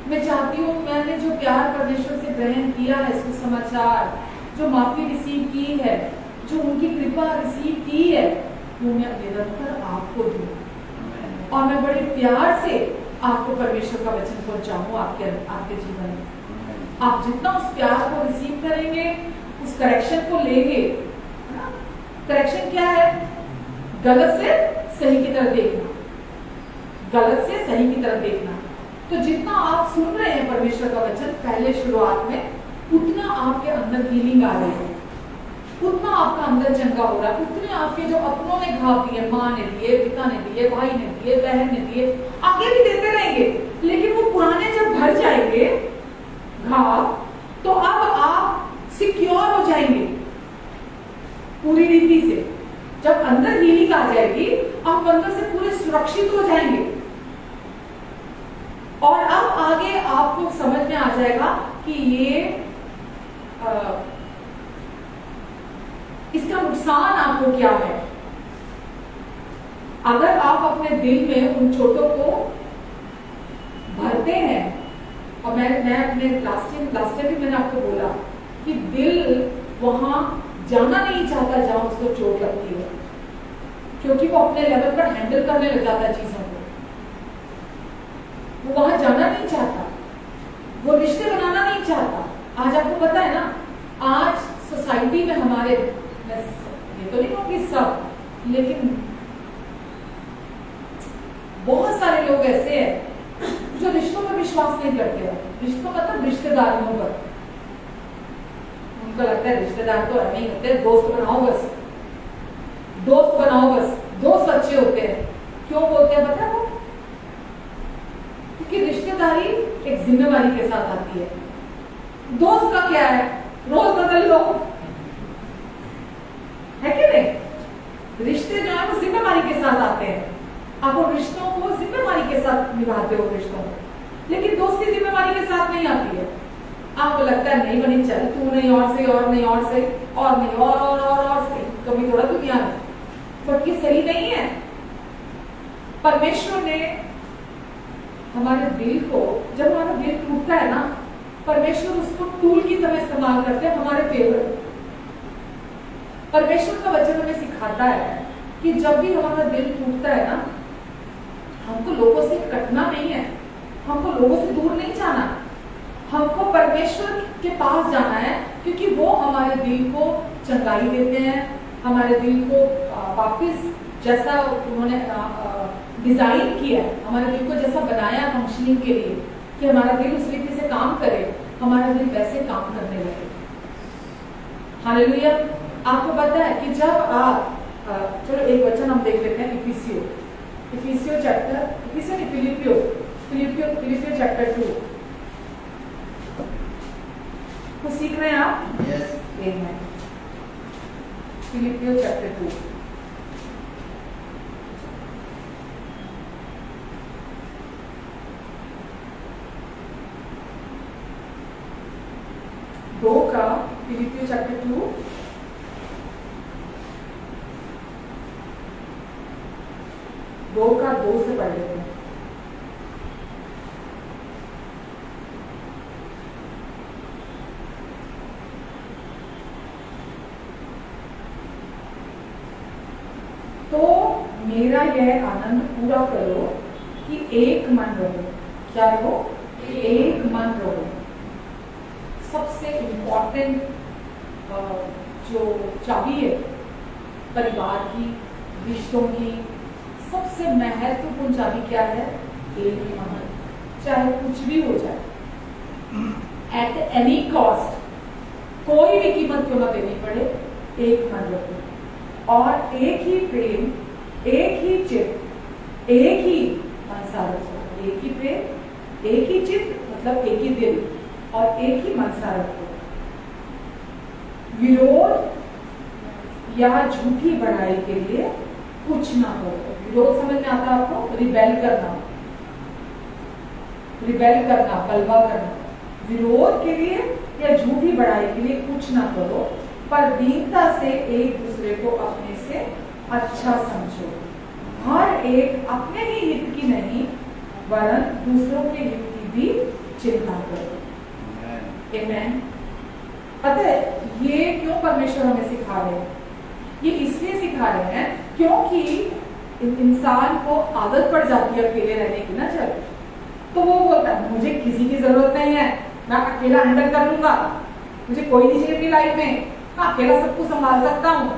मैं चाहती हूँ मैंने जो प्यार परमेश्वर से ग्रहण किया है, सुसमाचार, जो माफी रिसीव की है, जो उनकी कृपा रिसीव की है, वो मैं निरंतर आपको दूं, और मैं बड़े प्यार से आपको परमेश्वर का वचन पहुंचाऊं आपके जीवन में। आप जितना उस प्यार को रिसीव करेंगे, उस करेक्शन को लेंगे। करेक्शन क्या है? गलत से सही की तरफ देखना, गलत से सही की तरफ देखना। तो जितना आप सुन रहे हैं परमेश्वर का वचन पहले शुरुआत में, उतना आपके अंदर हीलिंग आ रही है, उतना आपका अंदर चंगा हो रहा है, उतने आपके जो अपनों ने घाव दिए, माँ ने दिए, पिता ने दिए, भाई ने दिए, बहन ने दिए, आगे भी देते रहेंगे, लेकिन वो पुराने जब भर जाएंगे घाव, तो अब आप सिक्योर हो जाएंगे पूरी रीति से। जब अंदर हीलिंग आ जाएगी, आप अंदर से पूरे सुरक्षित हो जाएंगे, और अब आगे आपको समझ में आ जाएगा कि ये इसका नुकसान आपको क्या है। अगर आप अपने दिल में उन चोटों को भरते हैं, और मैं अपने लास्ट टाइम भी मैंने आपको बोला कि दिल वहां जाना नहीं चाहता जहां उसको चोट लगती है, क्योंकि वो अपने लेवल पर हैंडल करने लग जाता है चीजों को, वो वहां जाना नहीं चाहता, वो रिश्ते बनाना नहीं चाहता। आज आपको पता है ना, आज सोसाइटी में हमारे, ये तो नहीं कहूंगी सब, लेकिन बहुत सारे लोग ऐसे हैं जो रिश्तों में विश्वास नहीं करते हैं, रिश्तों मतलब रिश्तेदारियों पर, उनको लगता है रिश्तेदार तो नहीं होते, दोस्त बनाओ बस, दोस्त बनाओ बस, दोस्त अच्छे होते हैं। क्यों बोलते हैं पता है वो? क्योंकि रिश्तेदारी एक जिम्मेवारी के साथ आती है। दोस्त का क्या है, रोज बदल लो, है कि नहीं? रिश्ते जो है वो जिम्मेवारी के साथ आते हैं, आप उन रिश्तों को जिम्मेवारी के साथ निभाते हो रिश्तों को, लेकिन दोस्ती जिम्मेवारी के साथ नहीं आती है। आपको लगता है नहीं बनी, चल तू नहीं और सही, और नहीं और सही, और नहीं और सही, कभी थोड़ा दुनिया में, बट ये सही नहीं है। परमेश्वर ने हमारे दिल को, जब हमारा दिल टूटता है ना, परमेश्वर उसको टूल की तरह इस्तेमाल करते हैं हमारे फेवर। परमेश्वर का वचन हमें सिखाता है कि जब भी हमारा दिल टूटता है ना, हमको लोगों से कटना नहीं है, हमको लोगों से दूर नहीं जाना, हमको परमेश्वर के पास जाना है, क्योंकि वो हमारे दिल को चंगाई देते हैं, हमारे दिल को वापस जैसा उन्होंने डिजाइन किया है, हमारे दिल को जैसा बनाया फंक्शनिंग के लिए कि हमारा दिल उस रीति से काम करे, हमारा दिल वैसे काम करने लगे। हालेलुया। आपको पता है कि जब आप चलो एक वचन हम देख लेते हैं, इफिसियो चैप्टर, फिलिपियो चैप्टर 2 कुछ सीख रहे हैं आप? यस। फिलिपियो चैप्टर 2 2 का, फिलिपियो चैप्टर 2 2 का 2 से पढ़ लेते हैं। तो मेरा यह आनंद पूरा करो कि एक मन रहो। क्या रहो? एक मन रहो। सबसे इंपॉर्टेंट जो चाबी है परिवार की, रिश्तों की, सबसे महत्वपूर्ण चाबी क्या है? एक मन। चाहे कुछ भी हो जाए, एट एनी कॉस्ट, कोई भी कीमत क्यों ना देनी पड़े, एक मन रखो और एक ही प्रेम, एक ही चित्त, एक ही मनसा रखो। एक ही प्रेम, एक ही चित्त मतलब एक ही दिल और एक ही मनसा रखो। विरोध या झूठी बढ़ाई के लिए कुछ ना करो। विरोध समझ में आता है आपको? रिबेल करना, बलवा करना। विरोध के लिए या झूठी बढ़ाई के लिए कुछ ना करो, पर दीनता से एक दूसरे को अपने से अच्छा समझो। हर एक अपने ही हित की नहीं वरन दूसरों के हित की भी चिंता करो। आमेन। पता है ये क्यों परमेश्वर हमें सिखा रहे हैं? ये इसलिए सिखा रहे हैं क्योंकि इंसान को आदत पड़ जाती है अकेले रहने की ना। चल तो वो बोलता है मुझे किसी की जरूरत नहीं है, मैं अकेला हैंडल कर लूंगा, मुझे कोई नहीं चाहिए अपनी लाइफ में, मैं अकेला सब कुछ संभाल सकता हूँ,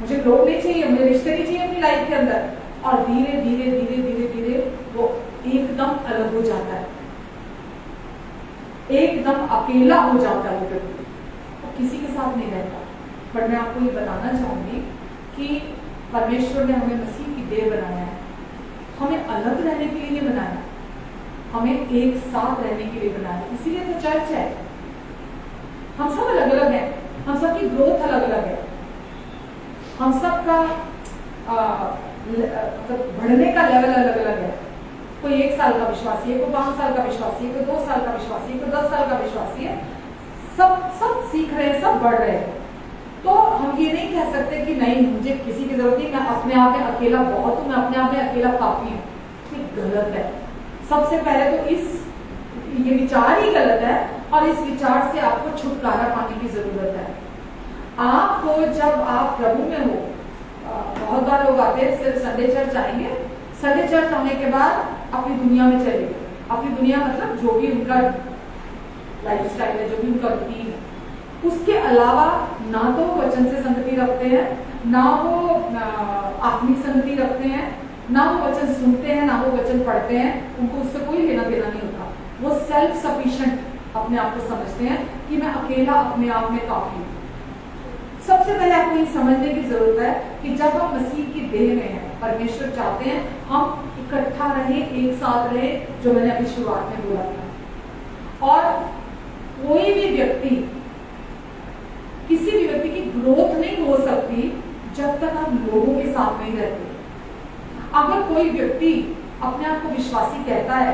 मुझे लोग नहीं चाहिए, मुझे रिश्ते नहीं चाहिए अपनी लाइफ के अंदर। और धीरे धीरे धीरे धीरे धीरे वो एकदम अलग हो जाता है, एकदम अकेला हो जाता है, वो किसी के साथ नहीं रहता। पर मैं आपको ये बताना चाहूंगी कि परमेश्वर ने हमें मसीह की देह बनाया है, हमें अलग रहने के लिए नहीं बनाया, हमें एक साथ रहने के लिए बनाया। इसीलिए तो चर्च है। हम सब अलग अलग हैं, हम सबकी ग्रोथ अलग अलग है, हम सबका बढ़ने का लेवल अलग अलग है। कोई 1 साल का विश्वासी है, कोई 5 साल का विश्वासी है, कोई 2 साल का विश्वासी है, कोई 10 साल का विश्वासी है। सब सीख रहे हैं, सब बढ़ रहे हैं। तो हम ये नहीं कह सकते कि नहीं मुझे किसी की जरूरत नहीं, मैं अपने आप में अकेला बहुत हूँ, मैं अपने आप में अकेला काफी हूँ। ये गलत है। सबसे पहले तो ये विचार ही गलत है और इस विचार से आपको छुटकारा पाने की जरूरत है। आपको जब आप प्रभु में हो, बहुत बार लोग आते हैं सिर्फ संडे चर्च आएंगे, संडे चर्च आने के बाद अपनी दुनिया में चले गए। अपनी दुनिया मतलब जो भी उनका लाइफस्टाइल है, जो भी उनका रूटीन है, उसके अलावा ना तो वचन से संगति रखते हैं, ना वो आत्मिक संगति रखते हैं, ना वो वचन सुनते हैं, ना वो वचन पढ़ते हैं, उनको उससे कोई लेना देना नहीं होता। वो सेल्फ सफिशिएंट अपने आप को समझते हैं कि मैं अकेला अपने आप में काफी हूँ। सबसे पहले आपको ये समझने की जरूरत है कि जब हम मसीह की देह में हैं, परमेश्वर चाहते हैं हम इकट्ठा रहें, एक साथ रहें, जो मैंने अभी शुरुआत में बोला था। और कोई भी व्यक्ति, किसी भी व्यक्ति की ग्रोथ नहीं हो सकती जब तक आप लोगों के साथ नहीं रहते। अगर कोई व्यक्ति अपने आप को विश्वासी कहता है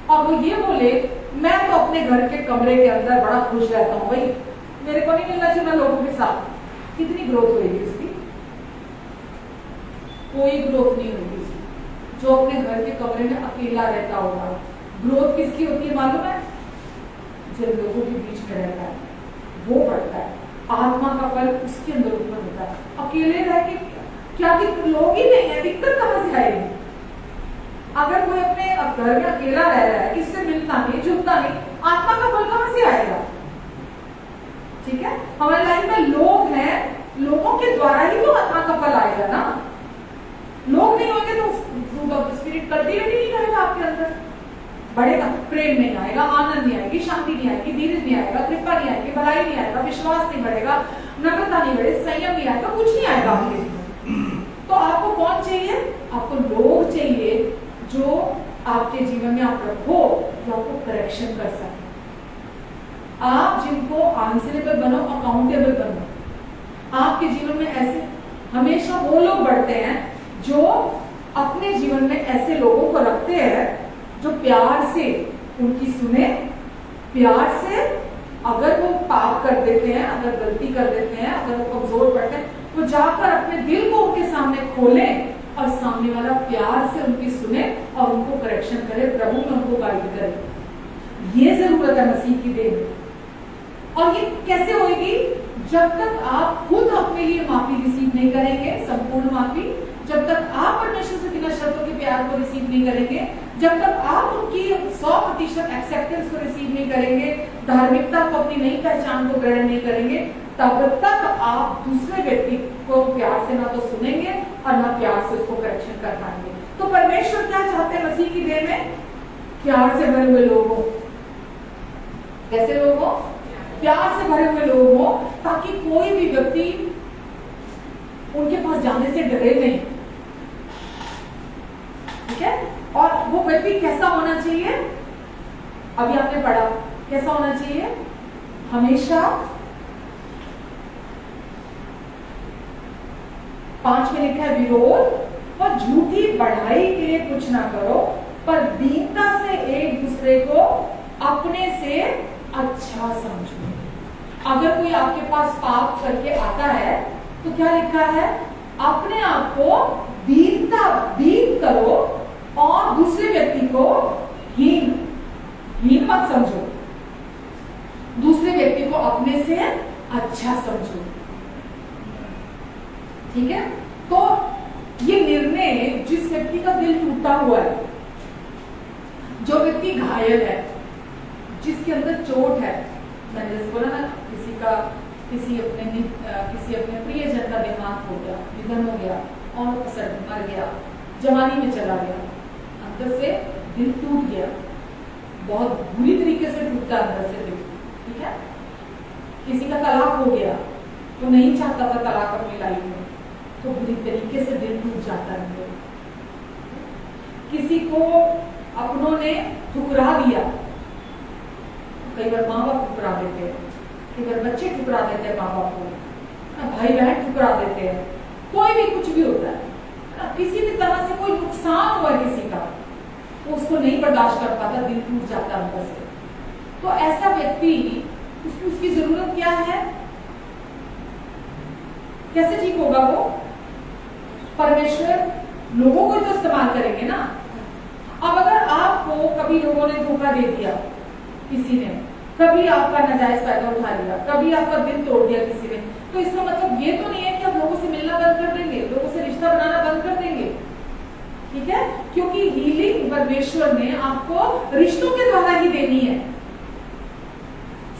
और वो ये बोले मैं तो अपने घर के कमरे के अंदर बड़ा खुश रहता हूँ, भाई मेरे को नहीं मिलना चाहिए लोगों के साथ, कितनी ग्रोथ होगी उसकी? कोई ग्रोथ नहीं होगी उसकी। जो अपने घर के कमरे में अकेला रहता होगा, ग्रोथ किसकी होती है मालूम है? जिन लोगों के बीच में रहता है वो बढ़ता है, आत्मा का फल उसके अंदर उत्पन्न होता है। अकेले रह के क्या लोग ही नहीं है, दिक्कत कहां से आएगी? अगर कोई अपने घर में अकेला रह रहा है, किससे मिलता नहीं, जुड़ता नहीं, आत्मा का फल कहां से आएगा? ठीक है, हमारे लाइफ में लोग हैं, लोगों के द्वारा ही तो आत्मा का फल आएगा ना। लोग नहीं होंगे तो fruit of the spirit cultivate नहीं करेगा आपके अंदर, बढ़ेगा। प्रेम नहीं आएगा, आनंद नहीं आएगी, शांति नहीं आएगी, धीरज नहीं आएगा, कृपा नहीं आएगी, भलाई नहीं आएगा, विश्वास नहीं बढ़ेगा, नम्रता नहीं बढ़ेगी, संयम नहीं आएगा, कुछ नहीं आएगा आपके जीवन। तो आपको कौन चाहिए? आपको लोग चाहिए जो आपके जीवन में आप रखो, जो आपको करेक्शन कर सके। आप जिनको आंसरेबल बनो, अकाउंटेबल बनो। आपके जीवन में ऐसे हमेशा वो लोग बढ़ते हैं जो अपने जीवन में ऐसे लोगों को रखते हैं जो प्यार से उनकी सुने, प्यार से अगर वो पाप कर देते हैं, अगर गलती कर देते हैं, अगर वो कमजोर पड़ते हैं, वो जाकर अपने दिल को उनके सामने खोलें और सामने वाला प्यार से उनकी सुने और उनको करेक्शन करे, प्रभु में उनको गाइड करे। ये जरूरत है मसीह की देह में। और ये कैसे होगी? जब तक आप खुद अपने लिए माफी रिसीव नहीं करेंगे, संपूर्ण माफी, जब तक आप परमेश्वर से बिना शर्तों के प्यार को रिसीव नहीं करेंगे, जब तक आप उनकी 100% एक्सेप्टेंस को रिसीव नहीं करेंगे, धार्मिकता को, अपनी नई पहचान को ग्रहण नहीं करेंगे, तब तक आप दूसरे व्यक्ति को प्यार से ना तो सुनेंगे और ना प्यार से उसको करेक्शन कर पाएंगे। तो परमेश्वर क्या चाहते हैं मसीह की देह में? प्यार से भरे हुए लोग हो। कैसे लोग हो? प्यार से भरे हुए लोग हो, ताकि कोई भी व्यक्ति उनके पास जाने से डरे नहीं। ठीक है? और वो व्यक्ति कैसा होना चाहिए? अभी आपने पढ़ा, कैसा होना चाहिए? हमेशा 5 में लिखा है, विरोध और झूठी बढ़ाई के लिए कुछ ना करो, पर दीनता से एक दूसरे को अपने से अच्छा समझो। अगर कोई आपके पास पाप करके आता है तो क्या लिखा है? अपने आप को दीन करो और दूसरे व्यक्ति को हीन मत समझो, दूसरे व्यक्ति को अपने से अच्छा समझो। ठीक है? तो ये निर्णय, जिस व्यक्ति का दिल टूटा हुआ है, जो व्यक्ति घायल है, जिसके अंदर चोट है, मैंने जैसे बोला ना, किसी अपने प्रियजन का देहांत हो गया, निधन हो गया और मर गया, जवानी में चला गया, अंदर से दिल टूट गया, बहुत बुरी तरीके से टूटता अंदर से दिल। ठीक है? किसी का तलाक हो गया तो नहीं चाहता था तलाक अपनी लाइफ में, तो बुरी तरीके से दिल टूट जाता है। किसी को अपनों ने ठुकरा दिया, कई बार माँ बाप ठुकरा देते हैं, कई बार बच्चे ठुकरा देते हैं माँ बाप को, भाई बहन ठुकरा देते हैं, कोई भी कुछ भी होता है ना, किसी भी तरह से कोई नुकसान हुआ किसी का, वो उसको नहीं बर्दाश्त कर पाता, दिल टूट जाता अंदर से। तो ऐसा व्यक्ति, उसकी जरूरत क्या है? कैसे ठीक होगा वो? परमेश्वर लोगों को तो इस्तेमाल करेंगे ना। अब अगर आपको कभी लोगों ने धोखा दे दिया, किसी ने कभी आपका नाजायज फायदा उठा लिया, कभी आपका दिल तोड़ दिया किसी ने, तो इसका मतलब ये तो नहीं है कि आप लोगों से मिलना बंद कर देंगे, लोगों से रिश्ता बनाना बंद कर देंगे। ठीक है? क्योंकि हीलिंग परमेश्वर ने आपको रिश्तों के द्वारा ही देनी है।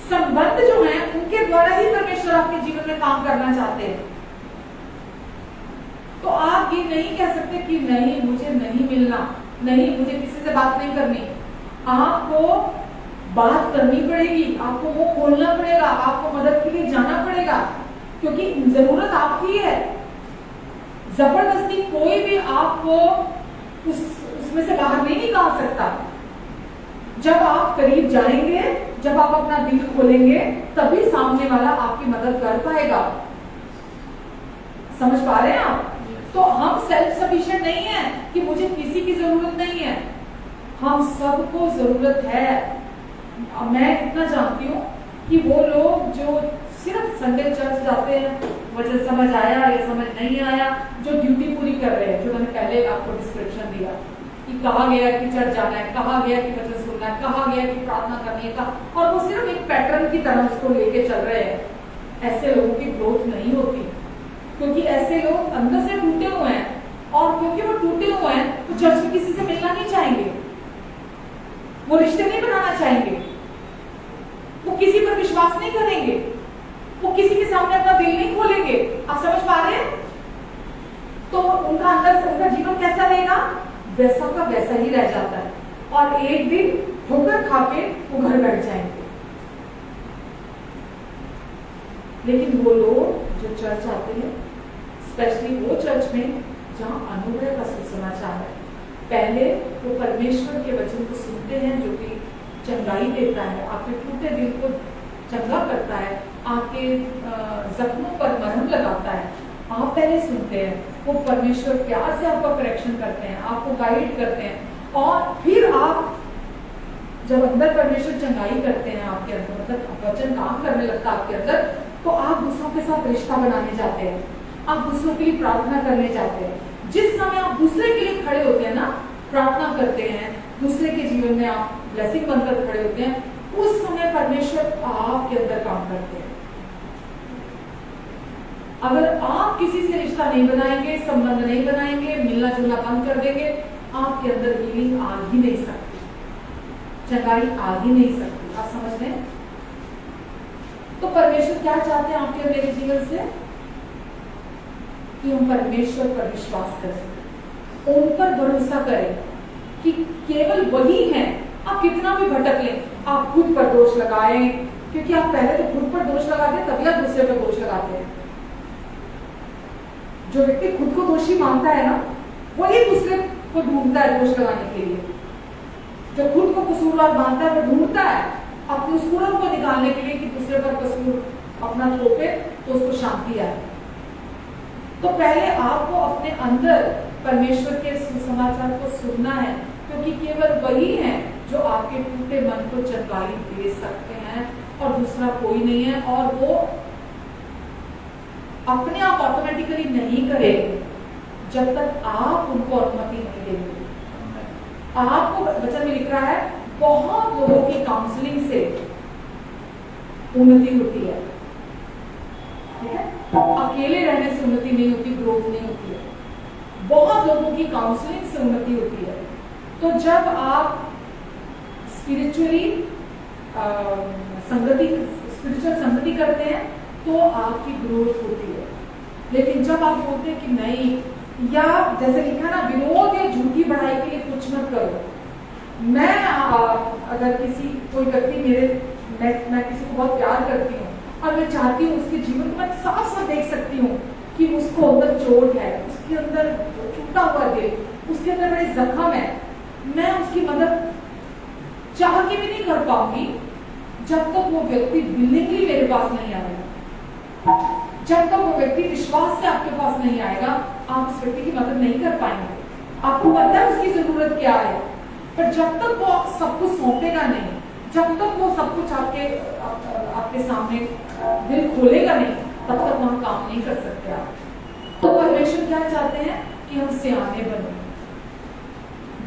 संबंध जो है उनके द्वारा ही परमेश्वर आपके जीवन में काम करना चाहते हैं। तो आप ये नहीं कह सकते कि नहीं मुझे नहीं मिलना, नहीं मुझे किसी से बात नहीं करनी। आपको बात करनी पड़ेगी, आपको वो खोलना पड़ेगा, आपको मदद के लिए जाना पड़ेगा, क्योंकि जरूरत आपकी है। जबरदस्ती कोई भी आपको उसमें से बाहर नहीं निकाल सकता। जब आप करीब जाएंगे, जब आप अपना दिल खोलेंगे, तभी सामने वाला आपकी मदद कर पाएगा। समझ पा रहे हैं आप? तो हम सेल्फ सफिशिएंट नहीं है कि मुझे किसी की जरूरत नहीं है, हम सबको जरूरत है। मैं इतना जानती हूँ कि वो लोग जो सिर्फ संडे चर्च जाते हैं, मुझे समझ आया या समझ नहीं आया, जो ड्यूटी पूरी कर रहे हैं, जो मैंने पहले आपको डिस्क्रिप्शन दिया कि कहा गया कि चर्च जाना है, कहा गया कि वचन सुनना है, कहा गया कि प्रार्थना करनी है, और वो सिर्फ एक पैटर्न की तरह उसको लेके चल रहे हैं, ऐसे लोगों की ग्रोथ नहीं होती, क्योंकि ऐसे लोग अंदर से टूटे हुए हैं, और क्योंकि वो टूटे हुए हैं तो चर्च में किसी से मिलना नहीं चाहेंगे, वो रिश्ते नहीं बनाना चाहेंगे, वो किसी पर विश्वास नहीं करेंगे, वो किसी के सामने अपना दिल नहीं खोलेंगे। आप समझ पा रहे हैं? तो उनका अंदर से उनका जीवन कैसा रहेगा? वैसा का वैसा ही रह जाता है, और एक दिन ठोकर खा के वो घर बैठ जाएंगे। लेकिन वो लोग जो चर्च आते हैं, स्पेशली वो चर्च में जहाँ अनुग्रह का सुसमाचार है, पहले वो परमेश्वर के वचन को सुनते हैं जो कि चंगाई देता है, आपके टूटे दिल को चंगा करता है, आपके जख्मों पर मरहम लगाता है। आप पहले सुनते हैं, वो परमेश्वर प्यार से आपका करेक्शन करते हैं, आपको गाइड करते हैं, और फिर आप जब अंदर परमेश्वर चंगाई करते हैं आपके अंदर, मतलब वचन काम करने लगता है आपके अंदर, तो आप दूसरों के साथ रिश्ता बनाने जाते हैं, आप दूसरों के लिए प्रार्थना करने जाते हैं। जिस समय आप दूसरे के लिए खड़े होते हैं ना, प्रार्थना करते हैं, दूसरे के जीवन में आप ब्लेसिंग बनकर खड़े होते हैं, उस समय परमेश्वर आपके अंदर काम करते हैं। अगर आप किसी से रिश्ता नहीं बनाएंगे, संबंध नहीं बनाएंगे, मिलना जुलना बंद कर देंगे, आपके अंदर हीलिंग आ ही नहीं सकती, चंगाई आ ही नहीं सकती। आप समझ रहे हैं? तो परमेश्वर क्या चाहते हैं आपके मेरे जीवन से? कि हम परमेश्वर पर विश्वास कर सकें, उन पर भरोसा करें कि केवल वही है। आप कितना भी भटक लें, आप खुद पर दोष लगाएं, क्योंकि आप पहले तो खुद पर दोष लगाते हैं, तभी आप दूसरे पर दोष लगाते हैं। जो व्यक्ति खुद को दोषी मानता है ना, वही दूसरे को ढूंढता है दोष लगाने के लिए। जो खुद को कसूरवार मानता है, वो ढूंढता है अपने कसूरों को निकालने के लिए कि दूसरे पर कसूर अपना थोपे तो उसको शांति आए। तो पहले आपको अपने अंदर परमेश्वर के सुसमाचार को सुनना है, क्योंकि केवल वही है जो आपके टूटे मन को चंगाई दे सकते हैं, और दूसरा कोई नहीं है। और वो अपने आप ऑटोमेटिकली नहीं करेंगे जब तक आप उनको अनुमति नहीं देंगे। आपको वचन में लिख रहा है, बहुत लोगों की काउंसलिंग से उन्नति होती है, ठीक है? अकेले रहने से उन्नति नहीं होती, ग्रोथ नहीं होती है। बहुत लोगों की काउंसलिंग से उन्नति होती है। तो जब आप स्पिरिचुअल संगति करते हैं तो आपकी ग्रोथ होती है। लेकिन जब आप बोलते हैं कि नहीं, या जैसे लिखा ना, विरोध या झूठी बढ़ाई के लिए कुछ मत करो। मैं अगर कोई व्यक्ति मैं किसी को बहुत प्यार करती हूँ और मैं चाहती हूँ उसके जीवन को मैं साफ साफ देख सकती हूँ कि उसको अंदर चोट है, उसके अंदर टूटा हुआ दिल, उसके अंदर बड़े जख्म है, मैं उसकी मदद चाह के भी नहीं कर पाऊंगी जब तक वो व्यक्ति विलिंगली मेरे पास नहीं आएगा। जब तक वो व्यक्ति विश्वास से आपके पास नहीं आएगा, आप उस व्यक्ति की मदद नहीं कर पाएंगे। आपको पता है उसकी जरूरत क्या है, पर जब तक वो सब कुछ सौंपेगा नहीं, जब तक वो सब कुछ आपके सामने दिल खोलेगा नहीं, तब तक वहां काम नहीं कर सकते आप। तो परमेश्वर क्या चाहते हैं कि हम सियाने बने।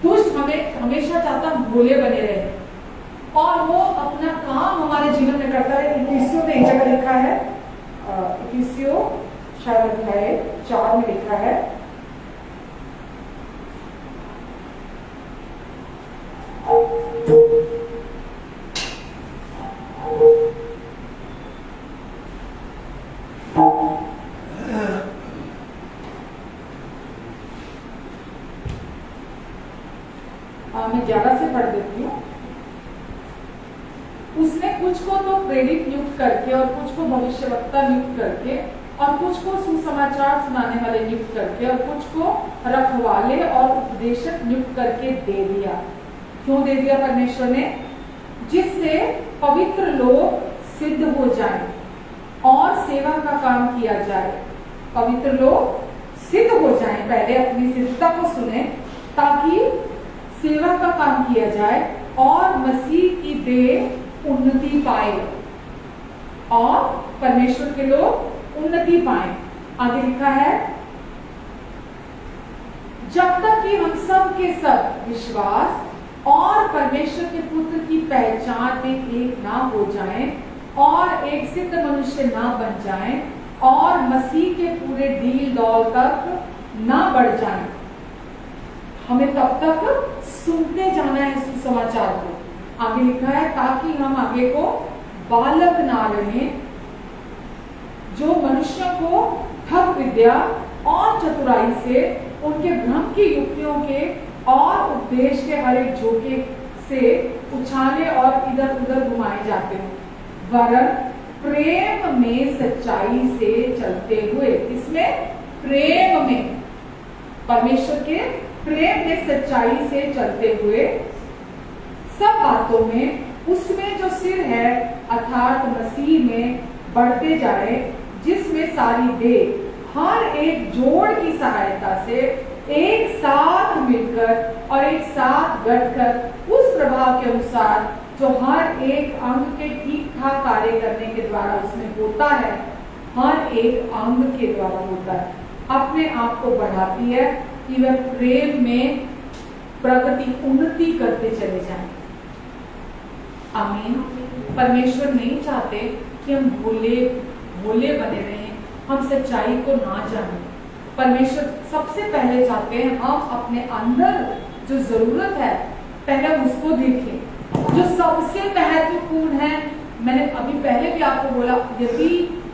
दुष्ट हमें हमेशा चाहता हम भोले बने रहे, और वो अपना काम हमारे जीवन में करता है। इफिसियों में एक जगह लिखा है, इफिसियों शायद अध्याय 4 में लिखा है, करके और कुछ को भविष्यवक्ता नियुक्त करके और कुछ को सुसमाचार सुनाने वाले नियुक्त करके और कुछ को रखवाले और उपदेशक नियुक्त करके दे दिया। क्यों दे दिया परमेश्वर ने? जिससे पवित्र लोग सिद्ध हो जाएं और सेवा का काम किया जाए। पवित्र लोग सिद्ध हो जाएं, पहले अपनी सिद्धता को सुने ताकि सेवा का काम किया जाए और मसीह की देह उन्नति पाए और परमेश्वर के लोग उन्नति पाए। आगे लिखा है, जब तक कि हम सब के सब विश्वास और परमेश्वर के पुत्र की पहचान में एक ना हो जाएं और एक सिद्ध मनुष्य ना बन जाएं और मसीह के पूरे डील दौल तक ना बढ़ जाएं। हमें तब तक सुनते जाना है सुसमाचार को। आगे लिखा है, ताकि हम आगे को बालक ना रहें जो मनुष्यों को ठग विद्या और चतुराई से उनके भ्रम की युक्तियों के और उपदेश के हर एक झोंके से उछाले और इधर उधर घुमाए जाते हैं, वरन प्रेम में सच्चाई से चलते हुए। इसमें प्रेम में, परमेश्वर के प्रेम में सच्चाई से चलते हुए सब बातों में उसमें जो सिर है अर्थात मसीह में बढ़ते जाए, जिसमें सारी देह हर एक जोड़ की सहायता से एक साथ मिलकर और एक साथ गढ़कर उस प्रभाव के अनुसार जो हर एक अंग के ठीक ठाक कार्य करने के द्वारा उसमें होता है, हर एक अंग के द्वारा होता है, अपने आप को बढ़ाती है कि वह प्रेम में प्रगति उन्नति करते चले जाएं। आमीन। परमेश्वर नहीं चाहते कि हम भोले भोले बने रहें, हम सच्चाई को ना जानें। परमेश्वर सबसे पहले चाहते हैं हम अपने अंदर जो जरूरत है पहले उसको देखें, जो सबसे महत्वपूर्ण है। मैंने अभी पहले भी आपको बोला, यदि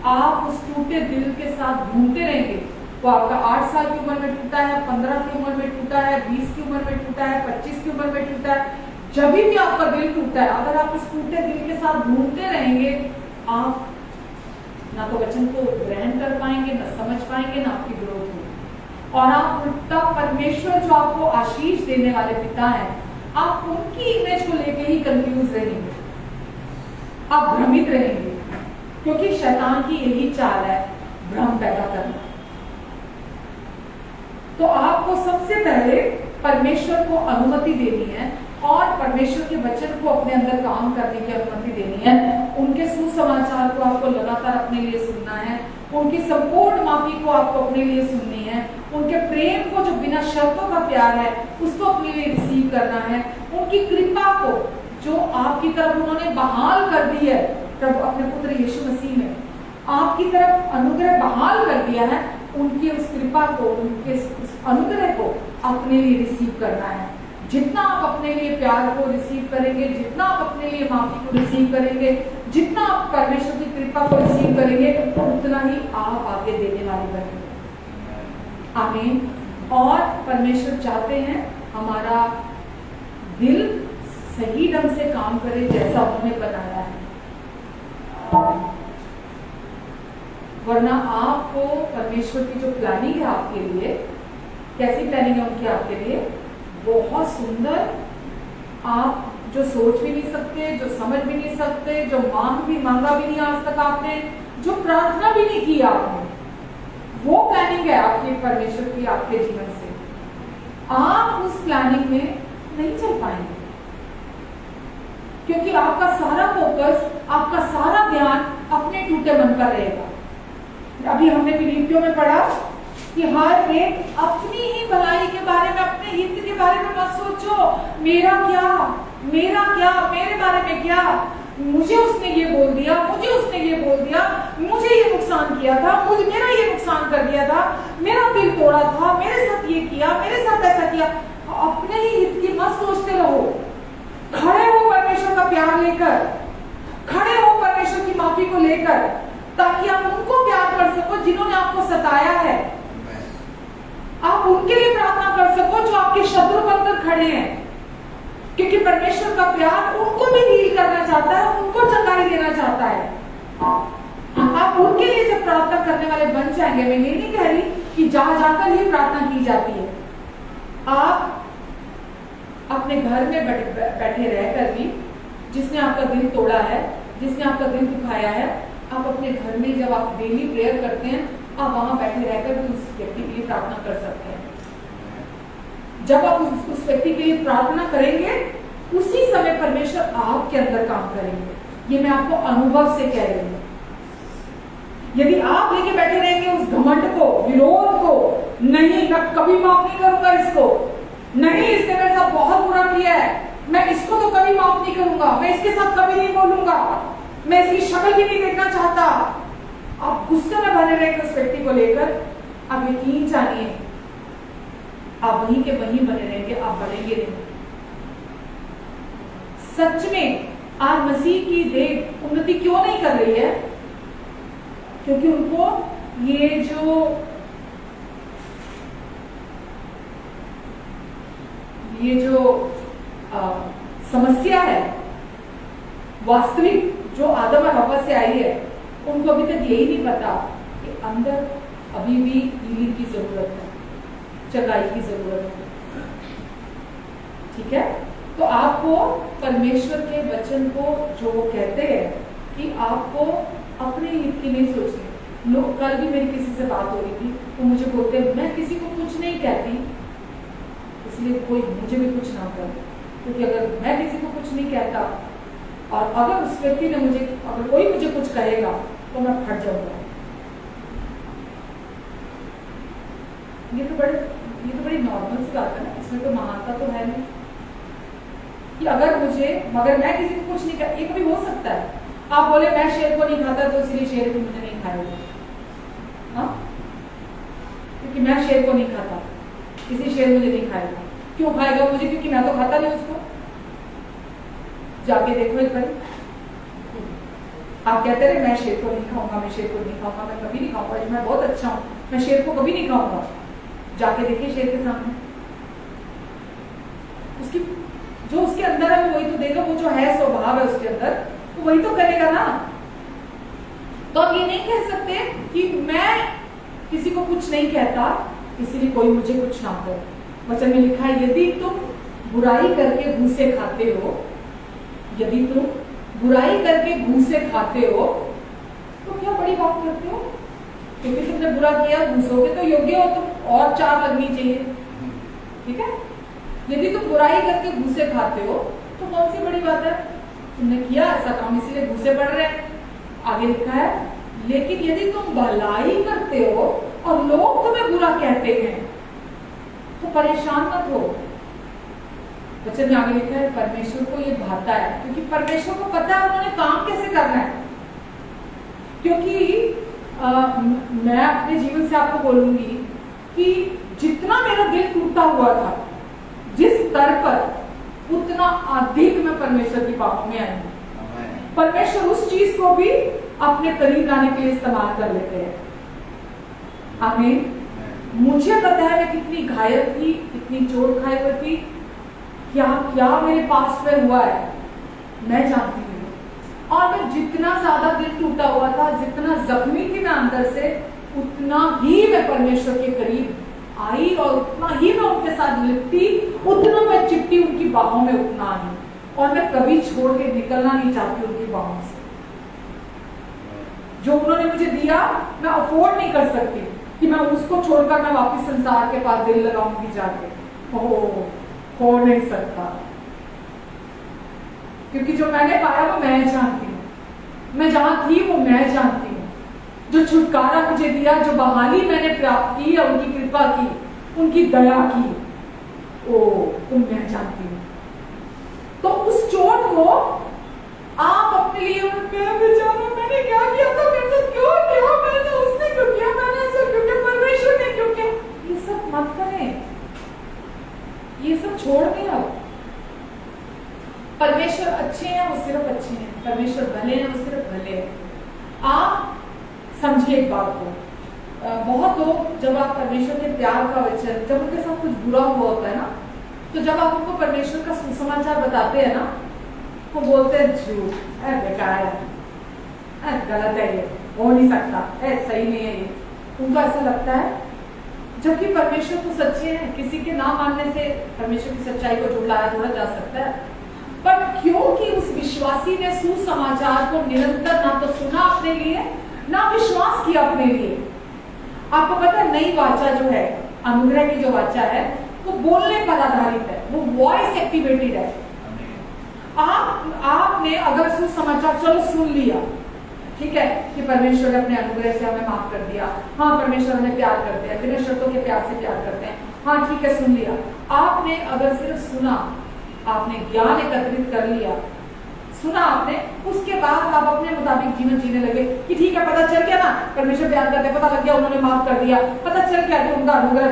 आप उस टूटे दिल के साथ घूमते रहेंगे तो आपका 8 साल की उम्र में टूटा है, 15 की उम्र में टूटा है, 20 की उम्र में टूटा है, 25 की उम्र में टूटा है, जब भी आपका दिल टूटा है, अगर आप उस टूटे दिल के साथ घूमते रहेंगे, आप ना तो वचन को ग्रहण कर पाएंगे, ना समझ पाएंगे, ना आपकी ग्रोथ होगी। और आप उल्टा परमेश्वर जो आपको आशीष देने वाले पिता है, आप उनकी इमेज को लेके ही कंफ्यूज रहेंगे, आप भ्रमित रहेंगे, क्योंकि शैतान की यही चाल है, भ्रम पैदा करना। तो आपको सबसे पहले परमेश्वर को अनुमति देनी है और परमेश्वर के वचन को अपने अंदर काम करने की अनुमति देनी है। उनके सुसमाचार को आपको लगातार अपने लिए सुनना है, उनकी संपूर्ण माफी को आपको अपने लिए सुननी है, उनके प्रेम को जो बिना शर्तों का प्यार है उसको अपने लिए रिसीव करना है, उनकी कृपा को जो आपकी तरफ उन्होंने बहाल कर दी है, प्रभु अपने पुत्र यीशु मसीह ने आपकी तरफ अनुग्रह बहाल कर दिया है, उनकी उस कृपा को, उनके उस अनुग्रह को अपने लिए रिसीव करना है। जितना आप अपने लिए प्यार को रिसीव करेंगे, जितना आप अपने लिए माफी को रिसीव करेंगे, जितना आप परमेश्वर की कृपा को रिसीव करेंगे, उतना ही आप आगे देने वाले बनेंगे। आमीन। और परमेश्वर चाहते हैं हमारा दिल सही ढंग से काम करे जैसा उन्होंने बनाया है, वरना आपको परमेश्वर की जो प्लानिंग है आपके लिए, कैसी प्लानिंग है उनकी आपके लिए, बहुत सुंदर, आप जो सोच भी नहीं सकते, जो समझ भी नहीं सकते, जो मांगा भी नहीं आज तक आपने, जो प्रार्थना भी नहीं की आपने, वो प्लानिंग है आपके परमेश्वर की आपके जीवन से। आप उस प्लानिंग में नहीं चल पाएंगे, क्योंकि आपका सारा फोकस, आपका सारा ध्यान अपने टूटे मन पर रहेगा। अभी हमने फिलिपियों में पढ़ा कि हर एक अपनी ही भलाई के बारे में, अपने हित के बारे में मत सोचो, मेरा क्या, मेरे बारे में क्या, मुझे उसने ये बोल दिया, मुझे उसने ये बोल दिया, मुझे ये नुकसान किया था, मेरा ये नुकसान कर दिया था, मेरा दिल तोड़ा था, मेरे साथ ये किया, मेरे साथ ऐसा किया। अपने ही हित की मत सोचते रहो, खड़े हो परमेश्वर का प्यार लेकर, खड़े हो परमेश्वर की माफी को लेकर, ताकि आप उनको प्यार कर सको जिन्होंने आपको सताया है, आप उनके लिए प्रार्थना कर सको जो आपके शत्रु बनकर खड़े हैं, क्योंकि परमेश्वर का प्यार उनको भी हील करना चाहता है, उनको चंगाई देना चाहता है। आप उनके लिए जब प्रार्थना करने वाले बन जाएंगे, मैं ये नहीं कह रही कि जहां जाकर ही प्रार्थना की जाती है, आप अपने घर में बैठे रहकर भी, जिसने आपका दिल तोड़ा है, जिसने आपका दिल दुखाया है, आप अपने घर में जब आप डेली प्रेयर करते हैं, आप वहां बैठे रहकर भी उस व्यक्ति के लिए प्रार्थना कर सकते हैं। जब आप उस व्यक्ति के लिए प्रार्थना करेंगे, उसी समय परमेश्वर आपके अंदर काम करेंगे। ये मैं आपको अनुभव से कह रही हूँ। यदि आप लेके बैठे रहेंगे उस घमंड को, विरोध को, नहीं मैं कभी माफ नहीं करूंगा इसको, नहीं इसने मेरे साथ बहुत बुरा किया है, मैं इसको तो कभी माफ नहीं करूंगा, मैं इसके साथ कभी नहीं बोलूंगा, मैं इसकी शक्ल भी नहीं देखना चाहता, आप गुस्से में बने रहेंगे उस व्यक्ति को लेकर, आप यकीन जानिए आप वहीं के वहीं बने रहेंगे, आप बढ़ेंगे नहीं। सच में आज मसीह की देह उन्नति क्यों नहीं कर रही है? क्योंकि उनको ये जो समस्या है, वास्तविक जो आदम और हवा से आई है, उनको अभी तक यही नहीं पता कि अंदर अभी भी हीलिंग की जरूरत है, चंगाई की जरूरत है। ठीक है, तो आपको परमेश्वर के वचन को जो वो कहते हैं कि आपको अपने हित की नहीं सोचनी। लोग, कल भी मेरी किसी से बात हो रही थी, तो मुझे बोलते हैं मैं किसी को कुछ नहीं कहती, इसलिए कोई मुझे भी कुछ ना करे, क्योंकि अगर मैं किसी को कुछ नहीं कहता और अगर उस व्यक्ति ने मुझे, अगर कोई मुझे कुछ कहेगा तो मैं फट जाऊंगा। ये तो बड़ी नॉर्मल सी बात है ना, इसमें तो महानता तो है नहीं कि अगर मैं किसी को कुछ नहीं कर, ये कभी हो सकता है आप बोले मैं शेर को नहीं खाता तो इसलिए शेर भी मुझे नहीं खाएगा, हाँ, क्योंकि मैं शेर को नहीं खाता किसी शेर मुझे नहीं खाएगा। क्यों खाएगा मुझे? क्योंकि मैं तो खाता नहीं उसको। जाके देखो एक बार, आप कहते रहे मैं शेर को नहीं खाऊंगा, मैं शेर को नहीं खाऊंगा, मैं कभी नहीं खाऊंगा, मैं बहुत अच्छा हूं, मैं शेर को कभी नहीं खाऊंगा। जाके देखिए शेर के सामने, उसकी जो उसके अंदर है वो वही तो देगा, वो जो है स्वभाव है उसके अंदर वो वही तो करेगा ना। तो आप ये नहीं कह सकते कि मैं किसी को कुछ नहीं कहता इसीलिए कोई मुझे कुछ ना करे। वचन में लिखा है यदि तुम बुराई करके घूसे खाते हो, यदि तुम बुराई करके घूसे खाते हो तो क्या बड़ी बात करते हो? क्योंकि तुमने बुरा किया, घूसोगे तो योग्य हो तुम, और चार लगनी चाहिए। ठीक है, यदि तुम बुराई करके घूसे खाते हो तो कौन सी बड़ी बात है? तुमने किया ऐसा काम इसलिए घूसे पड़ रहे हैं। आगे लिखा है लेकिन यदि तुम भलाई करते हो और लोग तुम्हें बुरा कहते हैं तो परेशान मत हो। वचन में आगे लिखा है परमेश्वर को ये भाता है, क्योंकि परमेश्वर को पता है उन्होंने काम कैसे करना है। क्योंकि मैं अपने जीवन से आपको बोलूंगी कि जितना मेरा दिल टूटा हुआ था, जिस स्तर पर, उतना अधिक मैं परमेश्वर की बाहों में आई हूं। परमेश्वर उस चीज को भी अपने करीब लाने के लिए इस्तेमाल कर लेते हैं। आमीन। मुझे पता है मैं कितनी घायल थी, कितनी चोट खाई हुई थी, क्या क्या मेरे पास में हुआ है मैं जानती हूँ। और मैं जितना ज्यादा दिल टूटा हुआ था, जितना जख्मी थी मैं अंदर से, उतना ही मैं परमेश्वर के करीब आई और उतना ही मैं उनके साथ लिपटी, उतना मैं चिपटी उनकी बाहों में, उतना ही। और मैं कभी छोड़ के निकलना नहीं चाहती उनकी बाहों से। जो उन्होंने मुझे दिया मैं अफोर्ड नहीं कर सकती कि मैं उसको छोड़कर मैं वापस संसार के पास दिल लगाऊंगी जाके। हो नहीं सकता, क्योंकि जो मैंने पाया वो मैं जानती हूँ, मैं जहां थी वो मैं जानती हूँ। जो छुटकारा मुझे दिया, जो बहाली मैंने प्राप्त की या उनकी कृपा की, उनकी दया की, तुम मैं जानती हूँ। तो उस चोट को आप अपने लिए बेचारा मैंने क्या किया था, मेरे साथ क्यों किया, मैंने उसने क्यों किया, मैंने ऐसा क्यों किया, परमेश्वर ने क्यों किया, ये सब मत करें, ये सब छोड़ दें। अब परमेश्वर अच्छे हैं, वो सिर्फ अच्छे हैं, परमेश्वर भले हैं, वो सिर्फ भले हैं। आप समझिए एक बात को, बहुत लोग जब आप परमेश्वर के प्यार का वचन, जब उनके साथ कुछ बुरा हुआ होता है ना, तो जब आप उनको परमेश्वर का सुसमाचार बताते हैं ना, वो बोलते हैं झूठ, बेकार है, गलत है, हो नहीं सकता है, सही नहीं है ये, उनको ऐसा लगता है। जबकि परमेश्वर तो सच्चे हैं, किसी के ना मानने से परमेश्वर की सच्चाई को झुठलाया थोड़ा जा सकता है। पर क्योंकि उस विश्वासी ने सुसमाचार को निरंतर ना तो सुना अपने लिए, ना विश्वास किया अपने लिए। आपको पता है नई वाचा जो है, अनुग्रह की जो वाचा है, वो बोलने पर आधारित है, वो वॉइस एक्टिवेटेड है। आपने अगर सुसमाचार चलो सुन लिया, ठीक है, कि परमेश्वर ने अपने अनुग्रह से हमें माफ कर दिया, हाँ परमेश्वर हमें प्यार करते हैं, बिना शर्तों के प्यार से प्यार करते हैं, हाँ ठीक है सुन लिया। आपने अगर सिर्फ सुना, आपने ज्ञान एकत्रित कर लिया, सुना आपने, उसके बाद आप अपने मुताबिक जीवन जीने लगे कि ठीक है पता चल गया ना परमेश्वर प्यार करते, पता लग गया उन्होंने माफ कर दिया, पता चल गया कि उनका अनुग्रह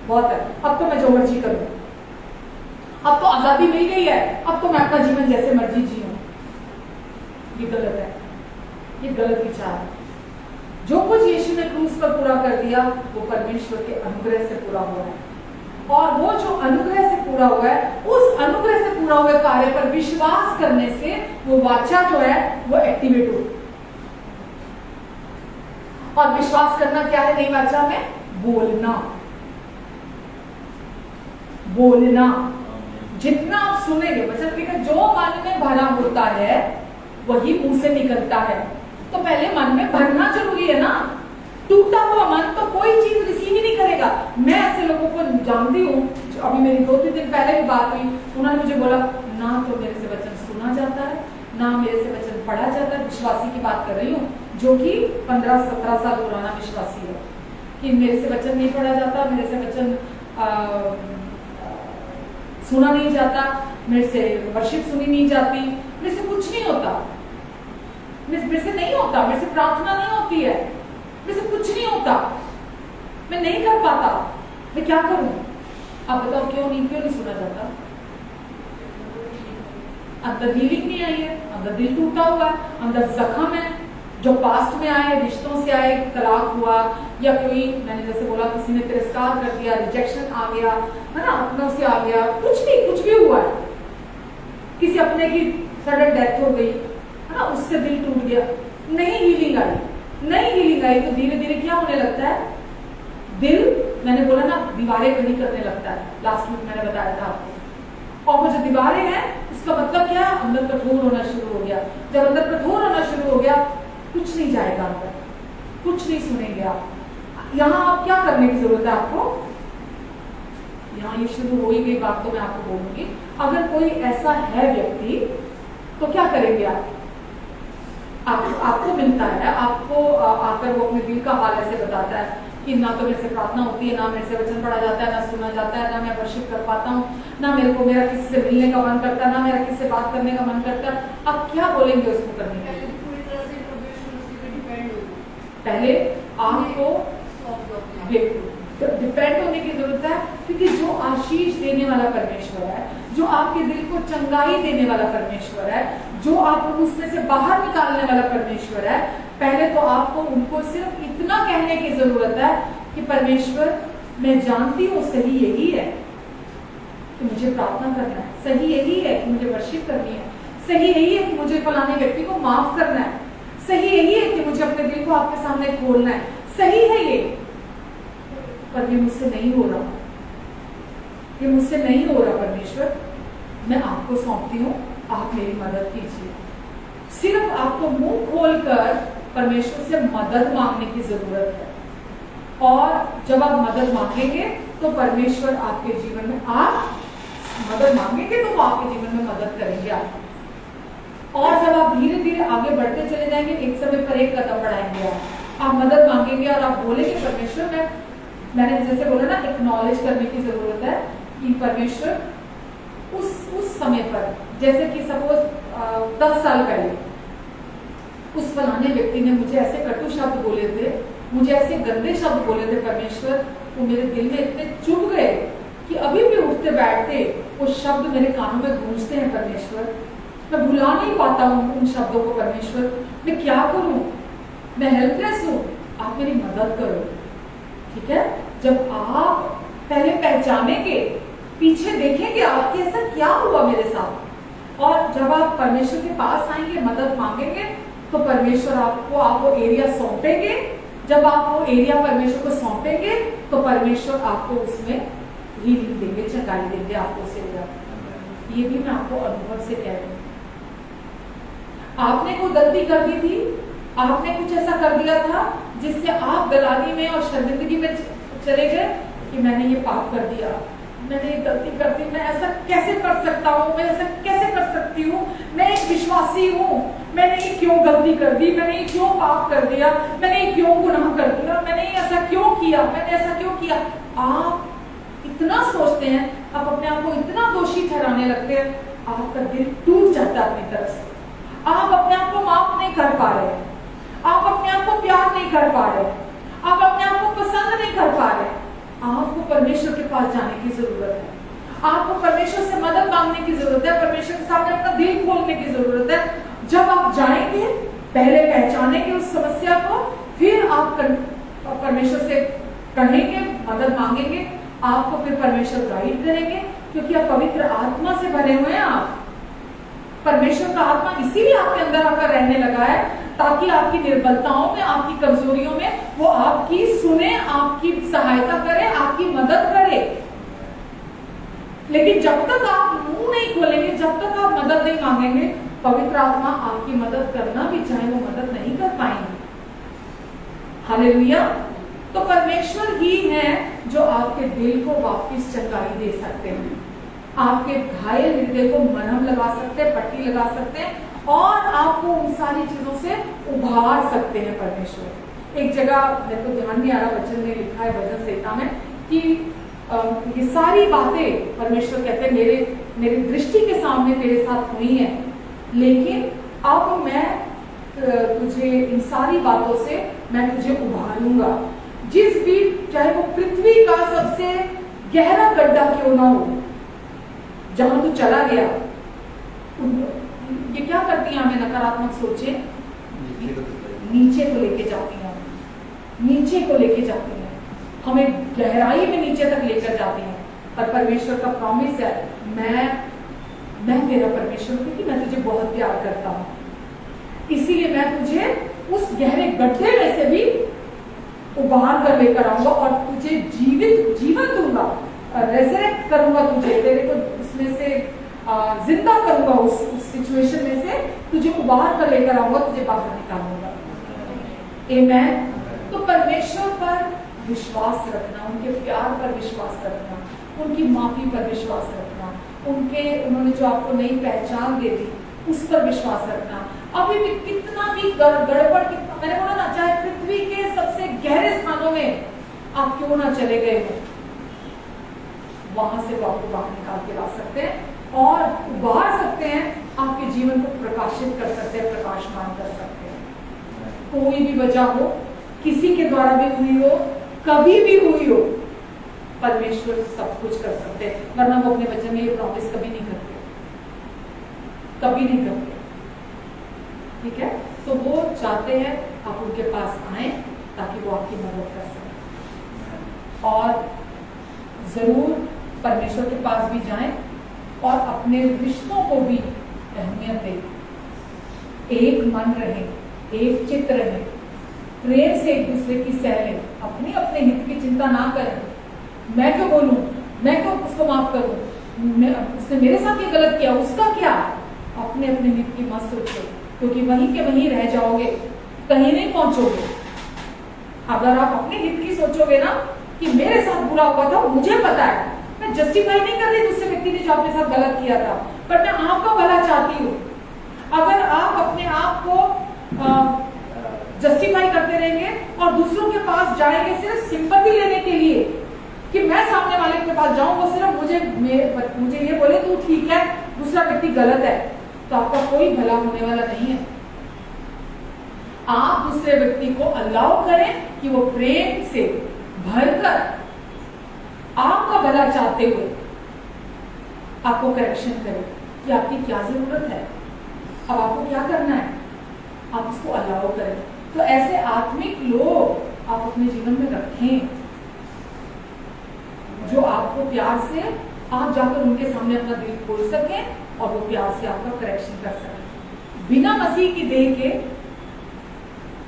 बहुत है, अब तो मैं जो मर्जी करूं, अब तो आजादी मिल गई है, अब तो मैं अपना जीवन जैसे मर्जी जीऊं। ये गलत है, ये गलत विचार है। जो कुछ यीशु ने क्रूस पर पूरा कर दिया वो परमेश्वर के अनुग्रह से पूरा हुआ है, और वो जो अनुग्रह से पूरा हुआ है, उस अनुग्रह से पूरा हुए कार्य पर विश्वास करने से वो वाचा जो है वो एक्टिवेट हो। और विश्वास करना क्या है नई वाचा में? बोलना। बोलना, जितना आप सुनेंगे, मतलब देखिए जो मन में भरा होता है वही मुंह से निकलता है। तो पहले मन में भरना जरूरी है ना, टूटा हुआ मन तो कोई चीज रिसीव ही नहीं करेगा। मैं ऐसे लोगों को जानती हूँ, अभी मेरी 2-3 दिन पहले भी बात हुई, उन्होंने मुझे बोला ना तो मेरे से वचन सुना जाता है, ना मेरे से वचन पढ़ा जाता है। विश्वासी की बात कर रही हूँ जो कि 15-17 साल पुराना विश्वासी है, कि मेरे से वचन नहीं पढ़ा जाता, मेरे से वचन सुना नहीं जाता, मेरे से वर्शिप सुनी नहीं जाती, मेरे से कुछ नहीं होता, मेरे से नहीं होता, मेरे से प्रार्थना नहीं होती है, मेरे से कुछ नहीं होता, मैं नहीं कर पाता, मैं क्या करूं? आप बताओ क्यों नहीं सुना जाता? अंदर हीलिंग नहीं आई है, अंदर दिल टूटा हुआ है, अंदर जख्म है जो पास्ट में आए, रिश्तों से आए, तलाक हुआ, या कोई मैंने जैसे बोला किसी ने तिरस्कार कर दिया, रिजेक्शन आ गया है ना, अपनों से आ गया, कुछ भी हुआ है, किसी अपने की सडन डेथ हो गई है ना, उससे दिल टूट गया, नहीं हीलिंग आई तो धीरे धीरे क्या होने लगता है? दिल, मैंने बोला ना दीवारें खड़ी करने लगता है, लास्ट वीक मैंने बताया था आपको। और वो जो दीवारें हैं उसका मतलब क्या है? अंदर कठोर होना शुरू हो गया। जब अंदर कठोर होना शुरू हो गया कुछ नहीं जाएगा अंदर, कुछ नहीं सुनेंगे आप। यहाँ आप क्या करने की जरूरत है आपको? यहाँ ये शुरू हो ही गई बात तो मैं आपको बोलूंगी। अगर कोई ऐसा है व्यक्ति तो क्या करेंगे आपको मिलता है, आपको आकर वो अपने दिल का हाल ऐसे बताता है कि ना तो मेरे से प्रार्थना होती है, ना मेरे से वचन पढ़ा जाता है, ना सुना जाता है, ना मैं वर्शिप कर पाता हूँ, ना मेरा किसी से मिलने का मन करता है, ना मेरा किसी से बात करने का मन करता है। आप क्या बोलेंगे उसको करने के लिए? पहले आपको डिपेंड होने की जरूरत है, क्योंकि जो आशीष देने वाला परमेश्वर है, जो आपके दिल को चंगाई देने वाला परमेश्वर है, जो आपको उसमें से बाहर निकालने वाला परमेश्वर है, पहले तो आपको उनको सिर्फ इतना कहने की जरूरत है कि परमेश्वर मैं जानती हूँ सही यही है कि मुझे प्रार्थना करना है, सही यही है कि मुझे वर्शिप करनी है, सही यही है कि मुझे फलाने व्यक्ति को माफ करना है, सही यही है कि मुझे अपने दिल को आपके सामने खोलना है, सही है ये, पर ये मुझसे नहीं हो रहा, ये मुझसे नहीं हो रहा। परमेश्वर मैं आपको सौंपती हूँ, आप मेरी मदद कीजिए। सिर्फ आपको मुंह खोलकर परमेश्वर से मदद मांगने की जरूरत है, और जब आप मदद मांगेंगे तो परमेश्वर आपके जीवन में, आप मदद मांगेंगे तो वो आपके जीवन में मदद करेंगे आप। और जब आप धीरे धीरे आगे बढ़ते चले जाएंगे, एक समय पर एक कदम बढ़ाएंगे, आप मदद मांगेंगे और आप बोलेंगे परमेश्वर मैंने जैसे बोला ना, एक्नॉलेज करने की जरूरत है कि परमेश्वर उस समय पर, जैसे कि सपोज 10 साल पहले उस फलाने व्यक्ति ने मुझे ऐसे कटु शब्द बोले थे, मुझे ऐसे गंदे शब्द बोले थे, परमेश्वर वो मेरे दिल में इतने चुभ गए कि अभी भी उठते बैठते वो शब्द मेरे कानों में गूंजते हैं। परमेश्वर मैं भुला नहीं पाता हूँ उन शब्दों को। परमेश्वर मैं क्या करूं, मैं हेल्पलेस हूँ, आप मेरी मदद करो। ठीक है, जब आप पहले पहचानेंगे, पीछे देखेंगे आपके ऐसा क्या हुआ मेरे साथ, और जब आप परमेश्वर के पास आएंगे, मदद मांगेंगे, तो परमेश्वर आपको आप वो एरिया सौंपेंगे। जब आप वो एरिया परमेश्वर को सौंपेंगे तो परमेश्वर आपको उसमें हीलिंग देंगे, चंगाई देंगे आपको से एरिया। ये भी मैं आपको अनुभव से कह रही हूँ। आपने कोई गलती कर दी थी, आपने कुछ ऐसा कर दिया था जिससे आप गलानी में और शर्मिंदगी में चले गए कि मैंने ये पाप कर दिया, मैंने ये गलती कर दी, मैं ऐसा कैसे कर सकता हूँ, मैं ऐसा कैसे कर सकती हूँ, मैं एक विश्वासी हूँ, मैंने ये क्यों गलती कर दी, मैंने ये क्यों पाप कर दिया, मैंने ये क्यों गुनाह कर दिया, मैंने ये ऐसा क्यों किया, मैंने ऐसा क्यों किया। आप इतना सोचते हैं, आप अपने आप को इतना दोषी ठहराने लगते हैं, आपका दिल टूट जाता है अपनी तरफ से। आप अपने आप को माफ नहीं कर पा रहे, आप अपने आप को प्यार नहीं कर पा रहे, आप अपने आप को पसंद नहीं कर पा रहे। आपको परमेश्वर के पास जाने की जरूरत है, आपको परमेश्वर से मदद मांगने की जरूरत है, परमेश्वर के सामने अपना दिल खोलने की जरूरत है। जब आप जाएंगे, पहले पहचानेंगे उस समस्या को, फिर आप परमेश्वर से कहेंगे, मदद मांगेंगे, आपको फिर परमेश्वर गाइड करेंगे, क्योंकि आप पवित्र आत्मा से भरे हुए हैं। आप परमेश्वर का आत्मा इसीलिए आपके अंदर आकर रहने लगा है, ताकि आपकी निर्बलताओं में, आपकी कमजोरियों में वो आपकी सुने, आपकी सहायता करे, आपकी मदद करे। लेकिन जब तक आप मुंह नहीं खोलेंगे, जब तक आप मदद नहीं मांगेंगे, पवित्र आत्मा आपकी मदद करना भी चाहे वो मदद नहीं कर पाएंगे। हालेलुया। तो परमेश्वर ही है जो आपके दिल को वापस चंगाई दे सकते हैं, आपके घायल हृदय को मरहम लगा सकते हैं, पट्टी लगा सकते हैं, और आपको उन सारी चीजों से उभार सकते हैं परमेश्वर। एक जगह मेरे को ध्यान नहीं आ रहा, वचन में लिखा है भजन संहिता में कि ये सारी बातें परमेश्वर कहते हैं मेरी दृष्टि के सामने तेरे साथ हुई हैं, लेकिन अब मैं तुझे इन सारी बातों से मैं तुझे उभारूंगा। जिस भी, चाहे वो पृथ्वी का सबसे गहरा गड्ढा क्यों ना हो, जहां तू चला गया, ये क्या करती हैं, हमें नकारात्मक सोचे नीचे को लेके जाती हैं, नीचे को लेके जाती हैं, हमें गहराई में नीचे तक लेकर जाती हैं। पर परमेश्वर का प्रॉमिस है, मैं तेरा परमेश्वर हूं, क्योंकि मैं तुझे बहुत प्यार करता हूं, इसीलिए मैं तुझे उस गहरे गड्ढे में से भी उबार कर लेकर आऊंगा और तुझे जीवन दूंगा, रेजरेक्ट करूंगा तुझे, तेरे को उसमें से जिंदा करूंगा, उस सिचुएशन में से तुझे उबार कर लेकर आऊंगा, तुझे बाहर निकालूंगा। आमेन। तो परमेश्वर पर विश्वास रखना, उनके प्यार पर विश्वास रखना, उनकी माफी पर विश्वास रखना, उन्होंने जो आपको नई पहचान दे दी उस पर विश्वास रखना। अभी भी कितना भी गड़बड़, कितना, मैंने बोला ना, चाहे पृथ्वी के सबसे गहरे स्थानों में आप क्यों ना चले गए हो, वहां से वो आपको बाहर निकाल के ला सकते हैं और उबार सकते हैं, आपके जीवन को प्रकाशित कर सकते हैं, प्रकाशमान कर सकते हैं। कोई भी वजह हो, किसी के द्वारा भी हुई हो, कभी भी हुई हो, परमेश्वर सब कुछ कर सकते हैं, वरना वो अपने वचन में ये प्रॉमिस कभी नहीं करते, कभी नहीं करते। ठीक है, तो वो चाहते हैं आप उनके पास आए ताकि वो आपकी मदद कर सकें, और जरूर परमेश्वर के पास भी जाएं और अपने रिश्तों को भी अहमियत दें, एक मन रहे, एक चित्त रहे, प्रेम से एक दूसरे की सह लें, अपने अपने हित की चिंता ना करें। मैं क्यों बोलूं, मैं क्यों उसको माफ करूं, उसने मेरे साथ ये गलत किया, उसका क्या। अपने अपने हित की मत सोचो, क्योंकि वहीं के वहीं रह जाओगे, कहीं नहीं पहुंचोगे। अगर आप अपने हित की सोचोगे ना कि मेरे साथ बुरा हुआ था, मुझे पता है, मैं जस्टिफाई नहीं कर रही दूसरे व्यक्ति ने जो आपके साथ गलत किया था, पर मैं आपका भला चाहती हूँ। अगर आप अपने आप को जस्टिफाई करते रहेंगे और दूसरों के पास जाएंगे सिर्फ सिंपैथी लेने के लिए कि मैं सामने वाले के पास जाऊं, वो सिर्फ मुझे ये बोले तू ठीक है, दूसरा व्यक्ति गलत है, तो आपका कोई भला होने वाला नहीं है। आप दूसरे व्यक्ति को अलाउ करें कि वो प्रेम से भरकर आपका भला चाहते हुए आपको करेक्शन करे कि आपकी क्या जरूरत है, अब आपको क्या करना है, आप उसको अलाउ करें। तो ऐसे आत्मिक लोग आप अपने जीवन में रखें, जो आपको प्यार से, आप जाकर उनके सामने अपना दिल खोल सकें और वो प्यार से आपका करेक्शन कर सकें। बिना मसीह की देह के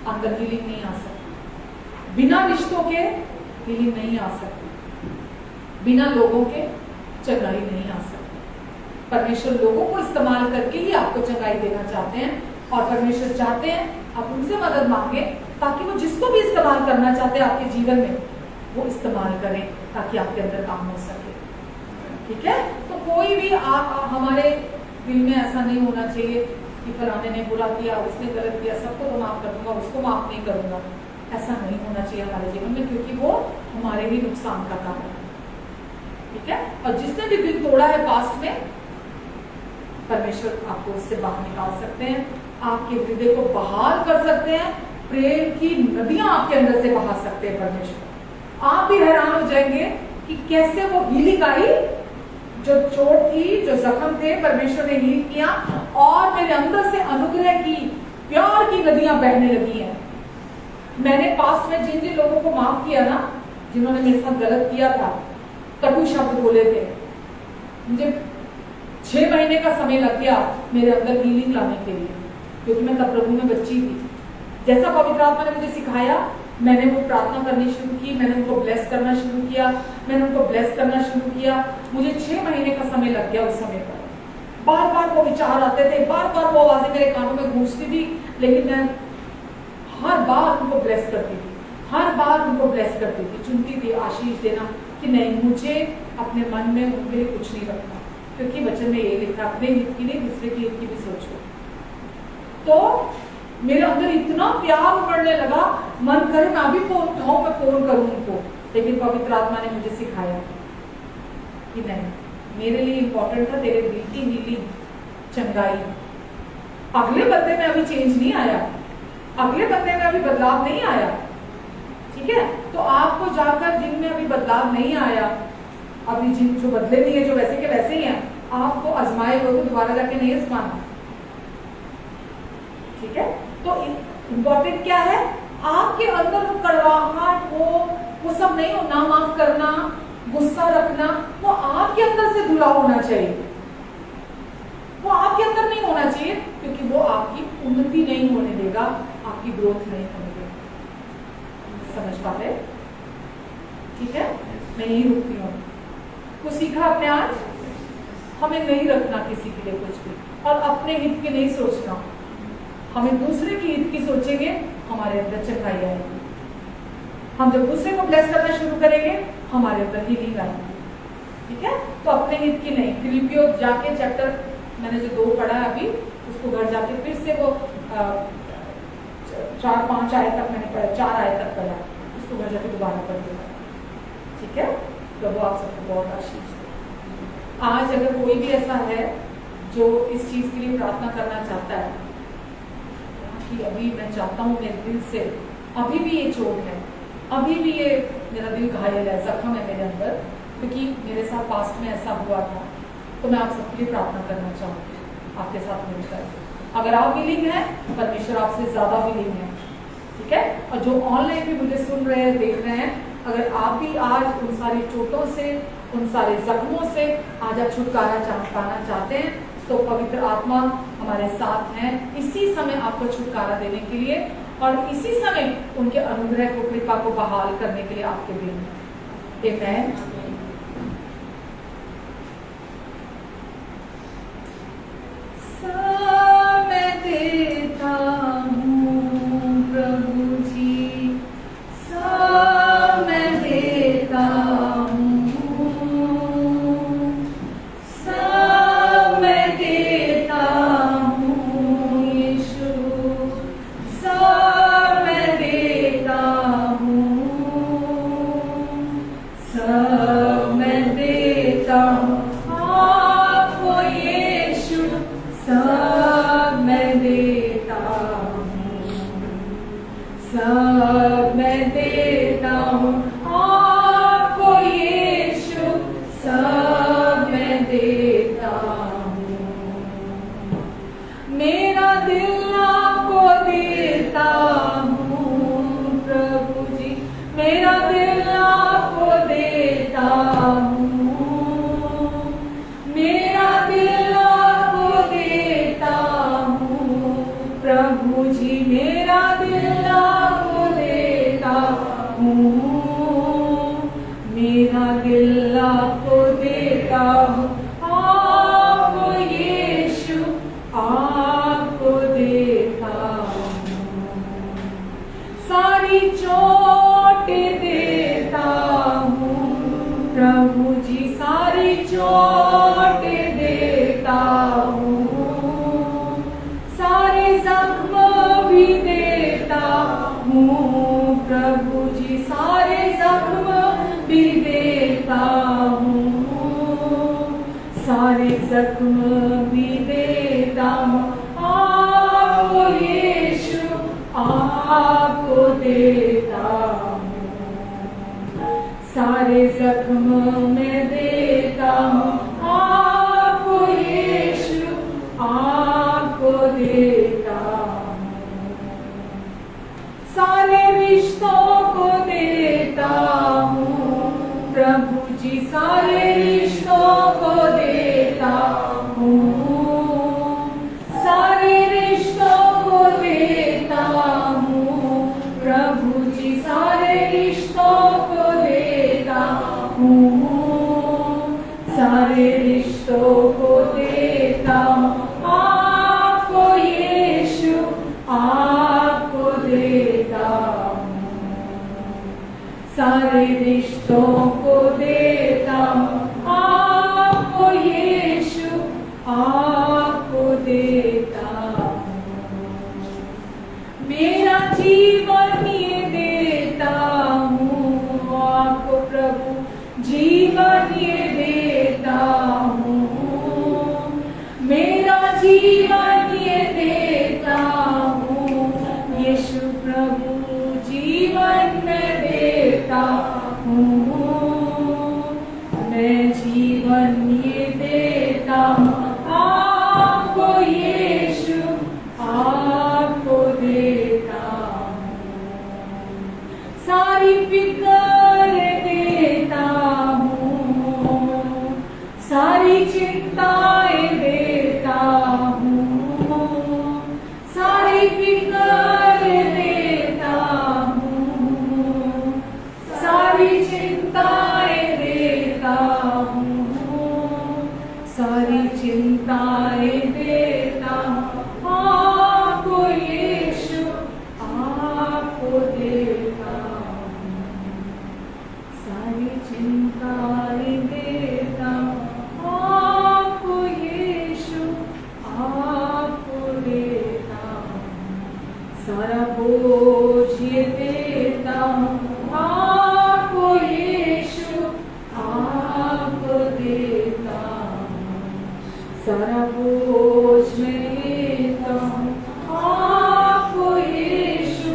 अंदर हीलिंग नहीं आ सकती। बिना रिश्तों के हीलिंग नहीं आ सकती, बिना लोगों के चंगाई नहीं आ सकती। परमेश्वर लोगों को इस्तेमाल करके ही आपको चंगाई देना चाहते हैं, और परमेश्वर चाहते हैं आप उनसे मदद मांगे ताकि वो जिसको भी इस्तेमाल करना चाहते हैं आपके जीवन में वो इस्तेमाल करें, ताकि आपके अंदर काम हो सके। ठीक है, तो कोई भी हमारे दिल में ऐसा नहीं होना चाहिए कि फलाने ने बुरा किया, उसने गलत किया, सबको तो माफ कर दूंगा, उसको माफ नहीं करूंगा। ऐसा नहीं होना चाहिए हमारे जीवन में, क्योंकि वो हमारे ही नुकसान का कारण है। ठीक है, और जिसने भी दिल तोड़ा है पास्ट में, परमेश्वर आपको उससे बाहर निकाल सकते हैं, आपके हृदय को बहाल कर सकते हैं, प्रेम की नदियां आपके अंदर से बहा सकते हैं परमेश्वर। आप भी हैरान हो जाएंगे कि कैसे वो हीलिंग आई, जो चोट थी, जो जख्म थे, परमेश्वर ने हील किया, और मेरे अंदर से अनुग्रह की, प्यार की नदियां बहने लगी हैं। मैंने पास्ट में जिन जिन लोगों को माफ किया ना, जिन्होंने मेरे साथ गलत किया था, कटु शब्द बोले थे, मुझे 6 महीने का समय लग गया मेरे अंदर हीलिंग लाने के लिए, क्योंकि मैं तब प्रभु में बच्ची थी। जैसा पवित्र आत्मा ने मुझे सिखाया, मैंने वो प्रार्थना करनी शुरू की, मैंने उनको ब्लेस करना शुरू किया, मैंने उनको ब्लेस करना शुरू किया। मुझे 6 महीने का समय लग गया उस समय पर। बार बार वो विचार आते थे, बार बार वो आवाजें मेरे कानों में गूंजती थी, लेकिन मैं हर बार उनको ब्लेस करती थी, हर बार उनको ब्लेस करती थी, चुनती थी आशीष देना कि नहीं, मुझे अपने मन में उनके लिए कुछ नहीं रखना, क्योंकि वचन में ये लिखा, अपने हित की नहीं दूसरे की हित की भी सोचो। तो मेरे अंदर इतना प्यार उमड़ने लगा, मन करे मैं अभी फोन उठाऊं, मैं फोन करूं उनको, लेकिन पवित्र आत्मा ने मुझे सिखाया कि नहीं, मेरे लिए इंपॉर्टेंट था तेरे दिल की हीलिंग, चंगाई। अगले बंदे में अभी चेंज नहीं आया, अगले बंदे में अभी बदलाव नहीं आया। ठीक है, तो आपको जाकर जिनमें अभी बदलाव नहीं आया, अभी जिन जो बदले नहीं है, जो वैसे के वैसे ही हैं, आपको आजमाए हो तो दोबारा जाके नहीं आजमाना। ठीक है, तो इम्पोर्टेंट क्या है, आपके अंदर वो कड़वाहट, वो सब नहीं हो, ना माफ करना, गुस्सा रखना, वो आपके अंदर से धुला होना चाहिए, वो आपके अंदर नहीं होना चाहिए, क्योंकि वो आपकी उन्नति नहीं होने देगा, आपकी ग्रोथ नहीं होने देगा। समझ पाते? ठीक है, मैं यही रुकती हूँ। कुछ सीखा आपने आज? हमें नहीं रखना किसी के लिए कुछ भी, और अपने हित के नहीं सोचना। हमें दूसरे की हित की सोचेंगे, हमारे अंदर चंगाई आएगी। हम जब दूसरे को ब्लेस करना शुरू करेंगे, हमारे अंदर हीलिंग आएगी। ठीक है, तो अपने हित की नहीं। फिलिपियो जाके चैप्टर मैंने जो 2 पढ़ा है अभी, उसको घर जाके फिर से वो 4-5 आयत तक मैंने पढ़ा, 4 आयत तक पढ़ा, उसको घर जाके दोबारा पढ़ देगा। ठीक है, प्रभु आप सबको बहुत आशीष दे। आज अगर कोई भी ऐसा है जो इस चीज के लिए प्रार्थना करना चाहता है कि अभी मैं चाहता हूँ मेरे दिल से, अभी भी ये चोट है, अभी भी ये मेरा दिल घायल है, जख्म है मेरे अंदर, क्योंकि मेरे साथ पास्ट में ऐसा हुआ था, तो मैं आप सबके लिए प्रार्थना करना चाहूँगी आपके साथ मिलकर। अगर आप विलिंग है, परमेश्वर आपसे ज्यादा विलिंग है। ठीक है, और जो ऑनलाइन भी मुझे सुन रहे हैं, देख रहे हैं, अगर आप भी आज उन सारी चोटों से, उन सारे जख्मों से आज आप छुटकारा पाना चाहते हैं, तो पवित्र आत्मा हमारे साथ हैं इसी समय आपको छुटकारा देने के लिए, और इसी समय उनके अनुग्रह को, कृपा को बहाल करने के लिए आपके दिल में। आमेन। मैं देता हूँ प्रभु जी, मैं देता हूँ, मैं देता हूँ यीशु, मैं देता हूँ, मैं देता हूँ आपको यीशु, मैं देता हूँ, मैं देता हूँ आपको यीशु, मैं देता हूँ, मेरा दिल आपको देता हूँ प्रभु जी, मेरा दिल आपको देता हूँ, मेरा दिल आपको देता हूँ प्रभु जी, मेरा दिल मेरा दिल आपको देता हूँ, आपको यीशु आपको देता हूँ। सारी चोटें देता हूँ प्रभु जी, सारी चोटें देता हूँ, सारे जख्म भी देता हूँ प्रभु जी, सारे जख्म भी देता हूँ, सारे जख्म भी देता हूँ, आपको यीशु आपको देता हूँ, सारे जख्म में देता हूँ, आपको यीशु आपको देता हूँ, सारे रिश्तों को देता हूँ प्रभु जी, सारे रिश्तों को देता हूँ, सारे रिश्तों को देता हूँ प्रभु जी, सारे रिश्तों को देता हूँ, सारे रिश्तों को देता हूँ, आपको यीशु आपको देता हूँ, सारे रिश्तों को देता हूँ, आपको यीशु आपको देता हूँ, मेरा जीवन ये देता हूँ आपको प्रभु, जीवन ये देता हूँ, मेरा जीवन ये देता हूँ यीशु प्रभु, जीवन मैं देता हूँ, मैं जीवन ये देता हूँ, आपको यीशु आपको देता हूँ, सारी फिक्र देता हूँ, सारी चिंताएं देता हूँ, सारी फिक्र देता हूँ, सारी चिंताएं देता हूँ, सारी चिंताएं देता हूँ, आपको यीशु आपको देता हूँ, सारी चिंताएं देता हूँ, आपको यीशु आपको देता हूँ, सारा बोझ ये देता हूँ, आपको यीशु आपको देता हूँ, सारा बोझ मैं लेता हूँ, आपको यीशु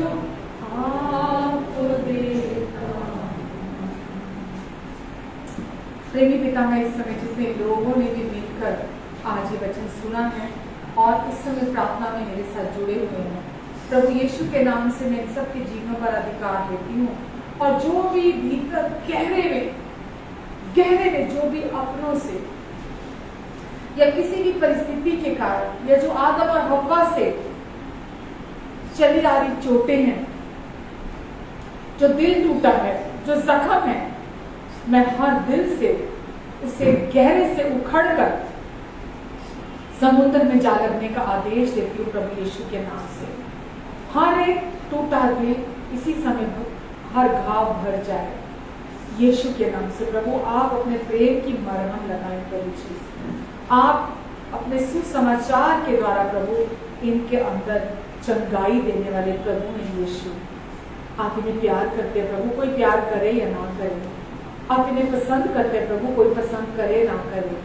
आपको देता हूँ। प्रेमी पिता, मैं इस समय जितने लोगों ने भी मिलकर आज ये वचन सुना है और इस समय प्रार्थना में मेरे साथ जुड़े हुए हैं, प्रभु यीशु के नाम से मैं सबके जीवन पर अधिकार लेती हूँ, और जो भी भीतर गहरे में जो भी अपनों से या किसी भी परिस्थिति के कारण या जो आदम और हव्वा से चली आ रही चोटें हैं, जो दिल टूटा है, जो जख्म है, मैं हर दिल से उसे गहरे से उखड़कर समुद्र में जा लगने का आदेश देती हूँ प्रभु यीशु के नाम से। हर एक टूटा दिल इसी समय हर घाव भर जाए यीशु के नाम से। प्रभु आप अपने प्रेम की मरहम लगाएं प्रभु जी, आप अपने सुसमाचार के द्वारा प्रभु इनके अंदर चंगाई देने वाले प्रभु हैं यीशु। आप इन्हें प्यार करते हैं प्रभु, कोई प्यार करे या ना करे, आप इन्हें पसंद करते हैं प्रभु, कोई पसंद करे ना करे,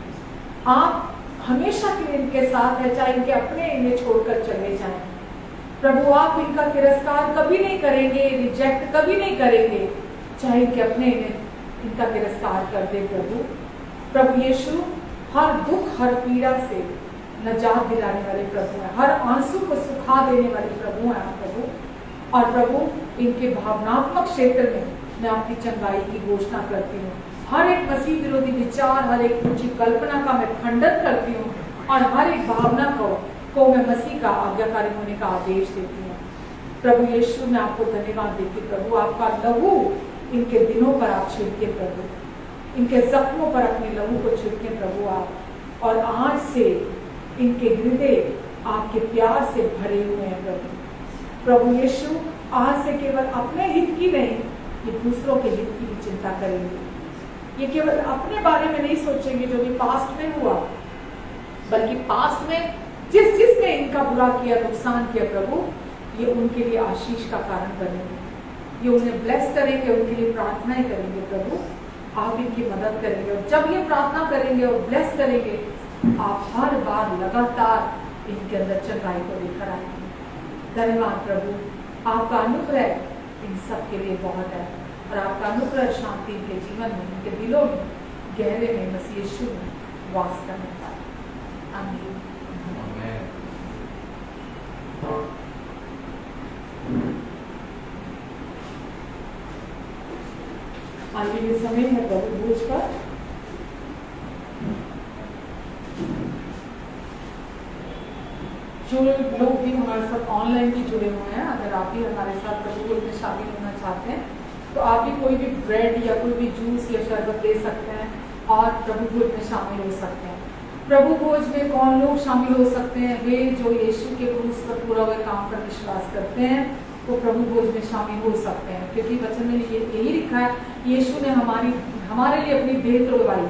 आप हमेशा के लिए इनके साथ है, चाहे इनके अपने इन्हें छोड़कर चले जाएं प्रभु। आप इनका तिरस्कार कभी नहीं करेंगे, रिजेक्ट कभी नहीं करेंगे, चाहे इनके अपने इनका तिरस्कार कर दे प्रभु। प्रभु यीशु हर दुख हर पीड़ा से नजात दिलाने वाले प्रभु हैं, हर आंसू को सुखा देने वाले प्रभु हैं आप प्रभु। और प्रभु इनके भावनात्मक क्षेत्र में मैं आपकी चंगाई की घोषणा करती हूँ। हर एक मसीह विरोधी विचार, हर एक ऊंची कल्पना का मैं खंडन करती हूँ और हर एक भावना को मैं मसीह का आज्ञाकारी होने का आदेश देती हूँ। प्रभु यीशु मैं आपको धन्यवाद देती हूँ प्रभु, आपका लहू इनके दिनों पर आप छिड़के प्रभु, इनके जख्मों पर अपने लहू को छिड़के प्रभु आप, और आज से इनके हृदय आपके प्यार से भरे हुए हैं प्रभु। प्रभु यीशु आज से केवल अपने हित की नहीं, ये दूसरों के हित की भी चिंता करेंगे। ये केवल अपने बारे में नहीं सोचेंगे जो भी पास्ट में हुआ, बल्कि पास्ट में जिस जिसने इनका बुरा किया, नुकसान किया प्रभु, ये उनके लिए आशीष का कारण बनेंगे, ये उन्हें ब्लेस करेंगे, उनके लिए प्रार्थनाएं करेंगे प्रभु। आप इनकी मदद करेंगे, और जब ये प्रार्थना करेंगे और ब्लेस करेंगे, आप हर बार लगातार इनके अंदर चंगाई को लेकर आएंगे। धन्यवाद प्रभु, आपका अनुग्रह इन सब के लिए बहुत है, और आपका अनुग्रह शांति इनके जीवन में, इनके दिलों में, गहरे में मसीह यीशु में वास करने पाए। आमीन। आगे ये समय है प्रभु भोज का। जो लोग भी हमारे साथ ऑनलाइन भी जुड़े हुए हैं, अगर आप भी हमारे साथ प्रभु भोज में शामिल होना चाहते हैं तो आप भी कोई भी ब्रेड या कोई भी जूस या शरबत दे सकते हैं और प्रभु भोज में शामिल हो सकते हैं। प्रभु भोज में कौन लोग शामिल हो सकते हैं? वे जो यीशु के क्रूस पर पूरा हुए काम पर विश्वास करते हैं, वो प्रभु भोज में शामिल हो सकते हैं, क्योंकि वचन में यही लिखा है, यीशु ने हमारे लिए अपनी देह तोड़वाई,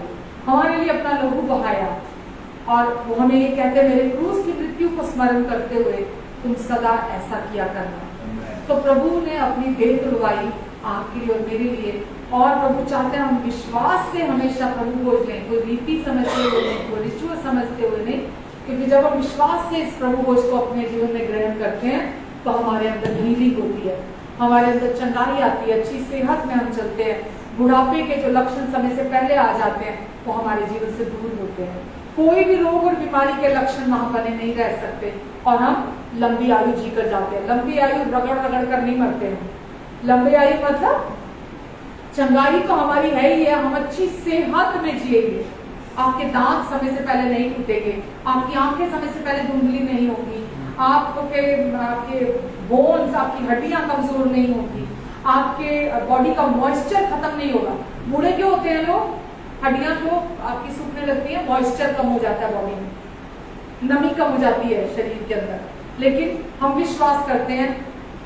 हमारे लिए अपना लहू बहाया, और वो हमें ये कहते हैं, मेरे क्रूस की मृत्यु को स्मरण करते हुए तुम सदा ऐसा किया करना। तो प्रभु ने अपनी देह तोड़वाई आपके लिए और मेरे लिए, और प्रभु चाहते हैं हम विश्वास से हमेशा प्रभु भोज लें, कोई रीति समझते हुए नहीं, कोई रिचुअल समझते हुए नहीं, क्योंकि जब हम विश्वास से इस प्रभु भोज को अपने जीवन में ग्रहण करते हैं तो हमारे अंदर हीलिंग होती है, हमारे अंदर चंगाई आती है, अच्छी सेहत में हम चलते हैं, बुढ़ापे के जो लक्षण समय से पहले आ जाते हैं वो हमारे जीवन से दूर होते हैं, कोई भी रोग और बीमारी के लक्षण वहां बने नहीं रह सकते, और हम लंबी आयु जीकर जाते हैं। लंबी आयु रगड़ रगड़ कर नहीं मरते हैं, लंबी आयु मतलब चंगाई तो हमारी है ही है, हम अच्छी सेहत में जिएंगे, आपके दांत समय से पहले नहीं टूटेंगे, आपकी आंखें समय से पहले धुंधली नहीं होगी, आपके बोन्स, आपकी हड्डियां कमजोर नहीं होगी, आपके बॉडी का मॉइस्चर खत्म नहीं होगा। बूढ़े क्यों होते हैं लोग? हड्डियां क्यों आपकी सूखने लगती है? मॉइस्चर कम हो जाता है बॉडी में, नमी कम हो जाती है शरीर के अंदर, लेकिन हम विश्वास करते हैं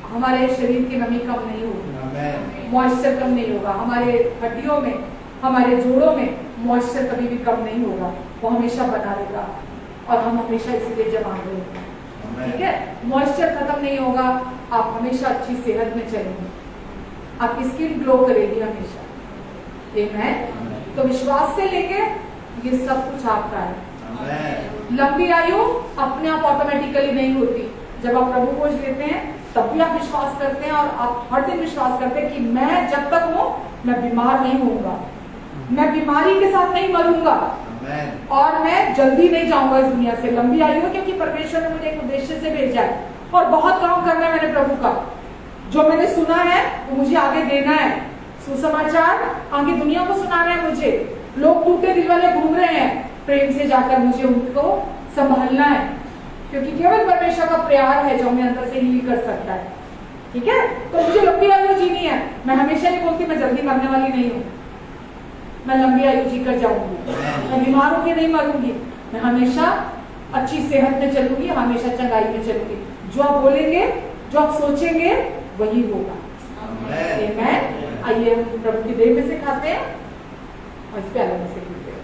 हमारे शरीर की नमी कम नहीं होगी, मॉइस्चर कम नहीं होगा, हमारे हड्डियों में, हमारे जोड़ों में मॉइस्चर कभी भी कम नहीं होगा, वो हमेशा बना रहेगा, और हम हमेशा इसीलिए जमा रहेंगे। ठीक है, मॉइस्चर खत्म नहीं होगा, आप हमेशा अच्छी सेहत में चलेंगे, आपकी स्किन ग्लो करेगी हमेशा। आमीन। तो विश्वास से लेके ये सब कुछ आपका है। लंबी आयु अपने आप ऑटोमेटिकली नहीं होती, जब आप प्रभु भोज लेते हैं तब भी आप विश्वास करते हैं, और आप हर दिन विश्वास करते हैं कि मैं जब तक हूँ मैं बीमार नहीं होऊंगा, मैं बीमारी के साथ नहीं मरूंगा, और मैं जल्दी नहीं जाऊंगा इस दुनिया से। लंबी आयु है क्योंकि परमेश्वर ने मुझे एक उद्देश्य से भेजा है, और बहुत काम करना है मैंने प्रभु का, जो मैंने सुना है वो मुझे आगे देना है, सुसमाचार आगे दुनिया को सुनाना है मुझे। लोग टूटे दिल वाले घूम रहे हैं, प्रेम से जाकर मुझे उनको संभालना है, क्योंकि केवल परमेश्वर का प्यार है जो हमें अंदर से हील कर सकता है। ठीक है, तो मुझे लंबी आयु जीनी है। मैं हमेशा नहीं बोलती मैं जल्दी मरने वाली नहीं हूँ, मैं लंबी आयु जीकर जाऊंगी, मैं बीमार होकर नहीं मरूंगी, मैं हमेशा अच्छी सेहत में चलूंगी, हमेशा चंगाई में चलूंगी। जो आप बोलेंगे, जो आप सोचेंगे वही होगा। आमीन। आइए हम प्रभु की देह में से खाते हैं और इस प्याले में से पीते हैं।